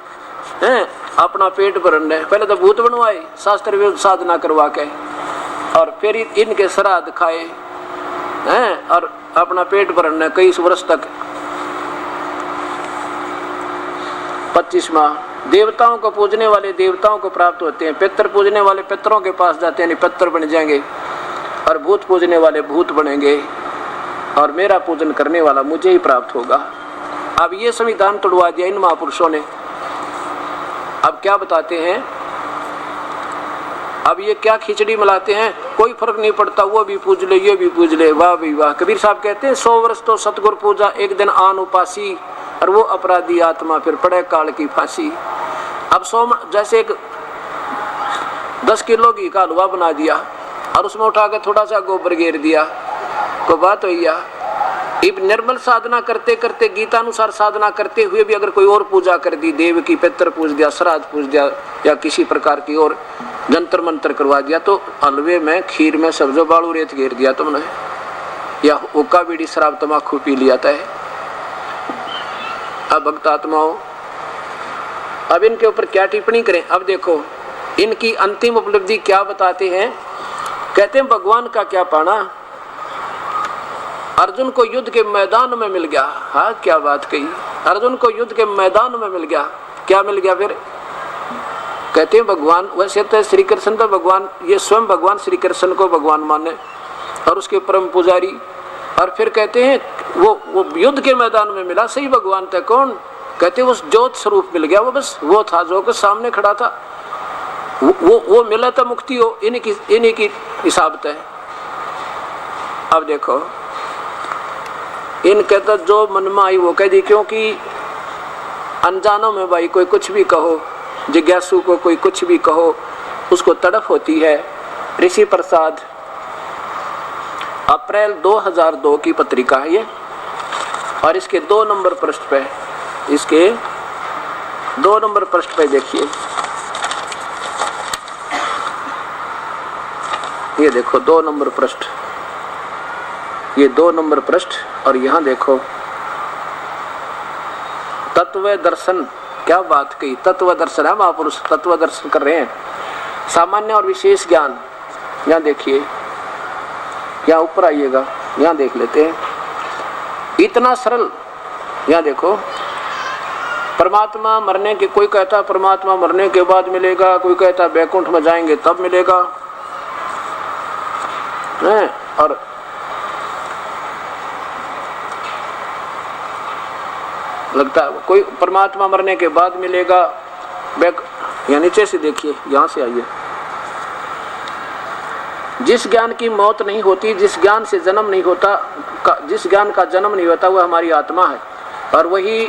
हैं, अपना पेट भरने। पहले तो भूत बनवाए शास्त्र विरुद्ध साधना करवा के, और फिर इनके श्राद्ध खाए हैं और अपना पेट भरने कई वर्ष तक। 25वां, देवताओं को पूजने वाले देवताओं को प्राप्त होते हैं, पितर पूजने वाले पितरों के पास जाते हैं, पितर बन जाएंगे, और भूत पूजने वाले भूत बनेंगे, और मेरा पूजन करने वाला मुझे ही प्राप्त होगा। अब ये संविधान तोड़वा दिया इन महापुरुषों ने। अब क्या बताते हैं, अब ये क्या खिचड़ी मिलाते हैं, कोई फर्क नहीं पड़ता, वो भी पूज ले ये भी पूज ले, वाह भी वाह। कबीर साहब कहते हैं 100 वर्ष तो सतगुरु पूजा, एक दिन आन उपासी, और वो अपराधी आत्मा फिर पड़े काल की फांसी। अब 100 जैसे एक 10 किलो घी का हलवा बना दिया और उसमें उठा के थोड़ा सा गोबर घेर दिया, कोई बात हो या? इब निर्मल साधना करते करते, गीतानुसार साधना करते हुए भी अगर कोई और पूजा कर दी, देव की पितर पूज दिया, श्राद्ध पूज दिया, या किसी प्रकार की और जंतर मंत्र करवा दिया, तो हलवे में खीर में सब्जो बालू रेत घेर दिया तुमने, या हुक्का बीड़ी शराब तमाकू पी लिया था। अब भक्त आत्माओं, अब इनके ऊपर क्या टिप्पणी करें? अब देखो इनकी अंतिम उपलब्धि क्या बताते हैं। कहते हैं भगवान का क्या पाना, अर्जुन को युद्ध के मैदान में मिल गया। हाँ, क्या बात कही, अर्जुन को युद्ध के मैदान में मिल गया। क्या मिल गया फिर? कहते हैं भगवान, वैसे तो श्री कृष्ण तो भगवान, ये स्वयं भगवान श्री कृष्ण को भगवान माने और उसके परम पुजारी। और फिर कहते हैं वो युद्ध के मैदान में मिला, सही भगवान थे कौन? कहते उस ज्योत स्वरूप मिल गया, वो बस वो था जो के सामने खड़ा था, वो मिला था मुक्ति हो, इन्हीं की हिसाब है। अब देखो इन कहता जो मन में आई वो कह दी, क्योंकि अनजानों में भाई कोई कुछ भी कहो, जिज्ञासु को कोई कुछ भी कहो उसको तड़प होती है। ऋषि प्रसाद अप्रैल 2002 की पत्रिका है ये, और इसके 2 नंबर पृष्ठ पे, इसके 2 नंबर पृष्ठ पे देखिए, ये देखो 2 नंबर पृष्ठ, ये 2 नंबर पृष्ठ, और यहाँ देखो तत्व दर्शन, क्या बात कही, तत्व दर्शन है, महापुरुष तत्व दर्शन कर रहे हैं। सामान्य और विशेष ज्ञान, यहाँ देखिए, यहाँ ऊपर आइएगा, यहाँ देख लेते हैं, इतना सरल। यहाँ देखो परमात्मा मरने के, कोई कहता परमात्मा मरने के बाद मिलेगा, कोई कहता बैकुंठ में जाएंगे तब मिलेगा, और लगता है कोई परमात्मा मरने के बाद मिलेगा, या नीचे से देखिए, यहाँ से आइए, जिस ज्ञान की मौत नहीं होती, जिस ज्ञान से जन्म नहीं होता, जिस ज्ञान का जन्म नहीं होता, वह हमारी आत्मा है और वही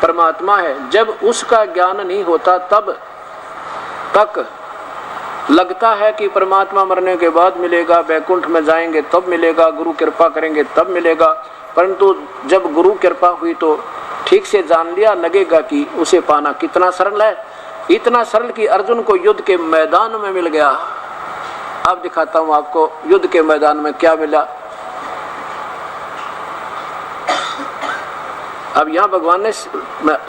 परमात्मा है। जब उसका ज्ञान नहीं होता तब तक लगता है कि परमात्मा मरने के बाद मिलेगा, बैकुंठ में जाएंगे तब मिलेगा, गुरु कृपा करेंगे तब मिलेगा, परंतु जब गुरु कृपा हुई तो ठीक से जान लिया, लगेगा कि उसे पाना कितना सरल है, इतना सरल कि अर्जुन को युद्ध के मैदान में मिल गया। अब दिखाता हूं आपको युद्ध के मैदान में क्या मिला। अब यहाँ भगवान ने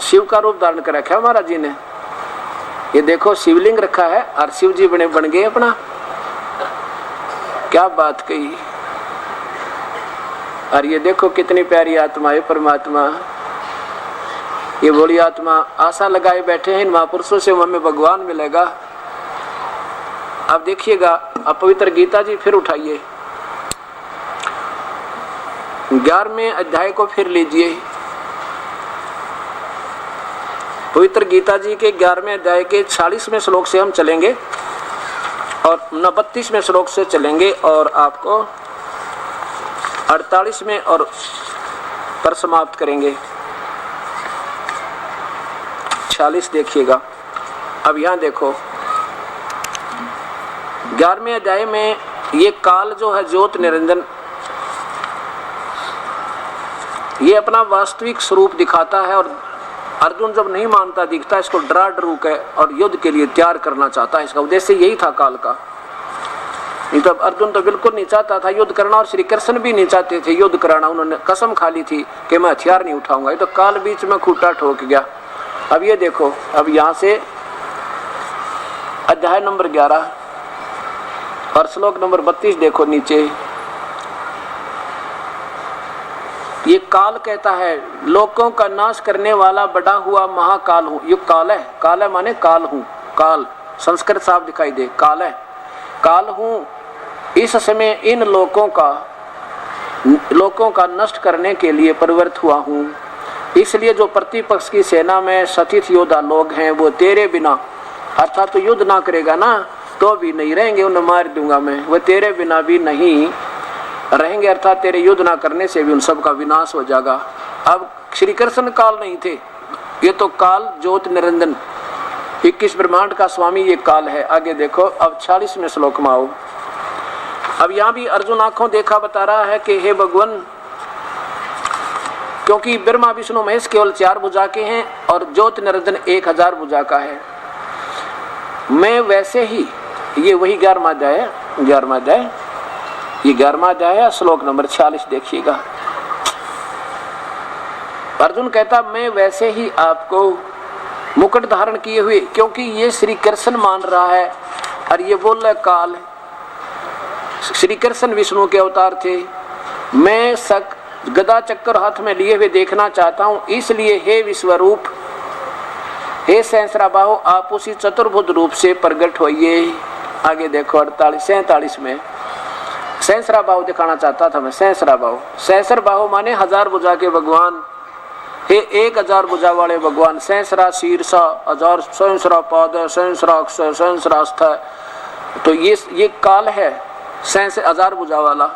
शिव का रूप धारण कर रखा है महाराज जी ने, ये देखो शिवलिंग रखा है और शिव जी बन गए अपना, क्या बात कही। और ये देखो कितनी प्यारी आत्मा है परमात्मा, ये बोली आत्मा आशा लगाए बैठे हैं इन महापुरुषों से हमें भगवान मिलेगा। अब देखिएगा, अब पवित्र गीता जी फिर उठाइए, 11वें अध्याय को फिर लीजिए। पवित्र गीता जी के 11वें अध्याय के 40वें श्लोक से हम चलेंगे और 32वें श्लोक से चलेंगे और आपको 48वें और पर समाप्त करेंगे। 40 देखिएगा। अब यहाँ देखो 11वें अध्याय में ये काल जो है ज्योत निरंजन, ये अपना वास्तविक स्वरूप दिखाता है और अर्जुन जब नहीं मानता दिखता, इसको डरा डरू के और युद्ध के लिए तैयार करना चाहता है। इसका उद्देश्य यही था काल का। नहीं तो अर्जुन तो बिल्कुल नहीं चाहता था युद्ध करना और श्री कृष्ण भी नहीं चाहते थे युद्ध कराना, उन्होंने कसम खा ली थी कि मैं हथियार नहीं उठाऊंगा। ये तो काल बीच में खूंटा ठोक गया। अब ये देखो, अब यहाँ से अध्याय नंबर 11 और श्लोक नंबर 32 देखो नीचे, ये काल कहता है लोगों का नाश करने वाला बड़ा हुआ महाकाल हूँ। ये काल है, काल है माने काल हूँ, काल संस्कृत साफ दिखाई दे, काल है, काल हूँ। इस समय इन लोगों का नष्ट करने के लिए प्रवृत्त हुआ हूँ। इसलिए जो प्रतिपक्ष की सेना में सतित योद्धा लोग हैं वो तेरे बिना, अर्थात तो युद्ध ना करेगा ना तो भी नहीं रहेंगे, उन्हें मार दूंगा मैं, वो तेरे बिना भी नहीं रहेंगे, अर्थात तेरे युद्ध ना करने से भी उन सब का विनाश हो जाएगा। अब श्री कृष्ण काल नहीं थे, ये तो काल ज्योत निरंजन 21 ब्रह्मांड का स्वामी ये काल है। आगे देखो, अब 40वें श्लोक में आओ। अब यहाँ भी अर्जुन आंखों देखा बता रहा है कि हे भगवान, क्योंकि ब्रह्मा विष्णु महेश केवल 4 भुजा के हैं और ज्योत निरंजन 1000 भुजा का है। मैं वैसे ही, ये वही 11वां अध्याय है, 11वां अध्याय, ये 11वां अध्याय है, श्लोक नंबर 46 देखिएगा। अर्जुन कहता मैं वैसे ही आपको मुकुट धारण किए हुए, क्योंकि ये श्री कृष्ण मान रहा है और ये बोल रहा काल, श्री कृष्ण विष्णु के अवतार थे, मैं गदा चक्कर हाथ में लिए हुए देखना चाहता हूँ, इसलिए हे विश्वरूप, हे सहस्राबाहो, आप उसी चतुर्भुज रूप से प्रकट होइए। आगे देखो 47 में, सहस्रा बाहु दिखाना चाहता था मैं, सहस्रा बाहु। सहस्र बाहु माने 1000 भुजा के भगवान, हे 1000 भुजा वाले भगवान। सहस्रा शीर्ष, 1000 सहस्रा पाद, सहस्रा अक्ष, सहस्रास्थ। तो ये काल है 1000 भुजा वाला।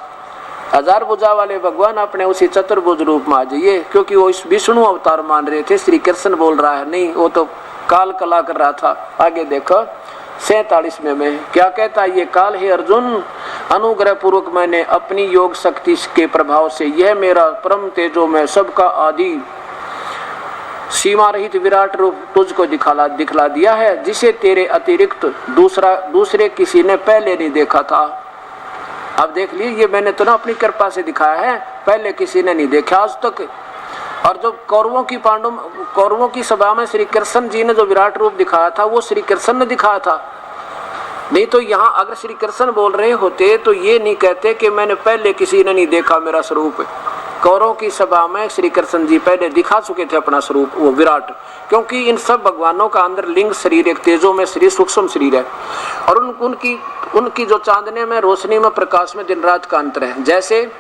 1000 भुजा वाले भगवान अपने उसी चतुर्भुज रूप में आ जाइए, क्योंकि वो इस विष्णु अवतार मान रहे थे। श्री कृष्ण बोल रहा है, नहीं वो तो काल कला कर रहा था। आगे देखो 47 में क्या कहता है ये काल, है अर्जुन अनुग्रह पूर्वक मैंने अपनी योग शक्ति के प्रभाव से यह मेरा परम तेजो में सबका आदि सीमा रहित विराट रूप तुझको दिखला दिया है, जिसे तेरे अतिरिक्त दूसरे किसी ने पहले नहीं देखा था। अब देख लीजिए, ये मैंने तो ना अपनी कृपा से दिखाया है, पहले किसी ने नहीं देखा आज तक। और जो कौरवों की सभा में श्री कृष्ण जी ने जो विराट रूप दिखाया था वो श्री कृष्ण ने दिखाया था। नहीं तो यहाँ अगर श्री कृष्ण बोल रहे होते तो ये नहीं कहते कि मैंने पहले किसी ने नहीं देखा मेरा स्वरूप। कौरवों की सभा में श्री कृष्ण जी पहले दिखा चुके थे अपना स्वरूप, वो विराट। क्योंकि इन सब भगवानों का अंदर लिंग शरीर, एक तेजो में शरीर, सूक्ष्म शरीर है। और उनकी जो चांदने में, रोशनी में, प्रकाश में दिन रात का अंतर है। जैसे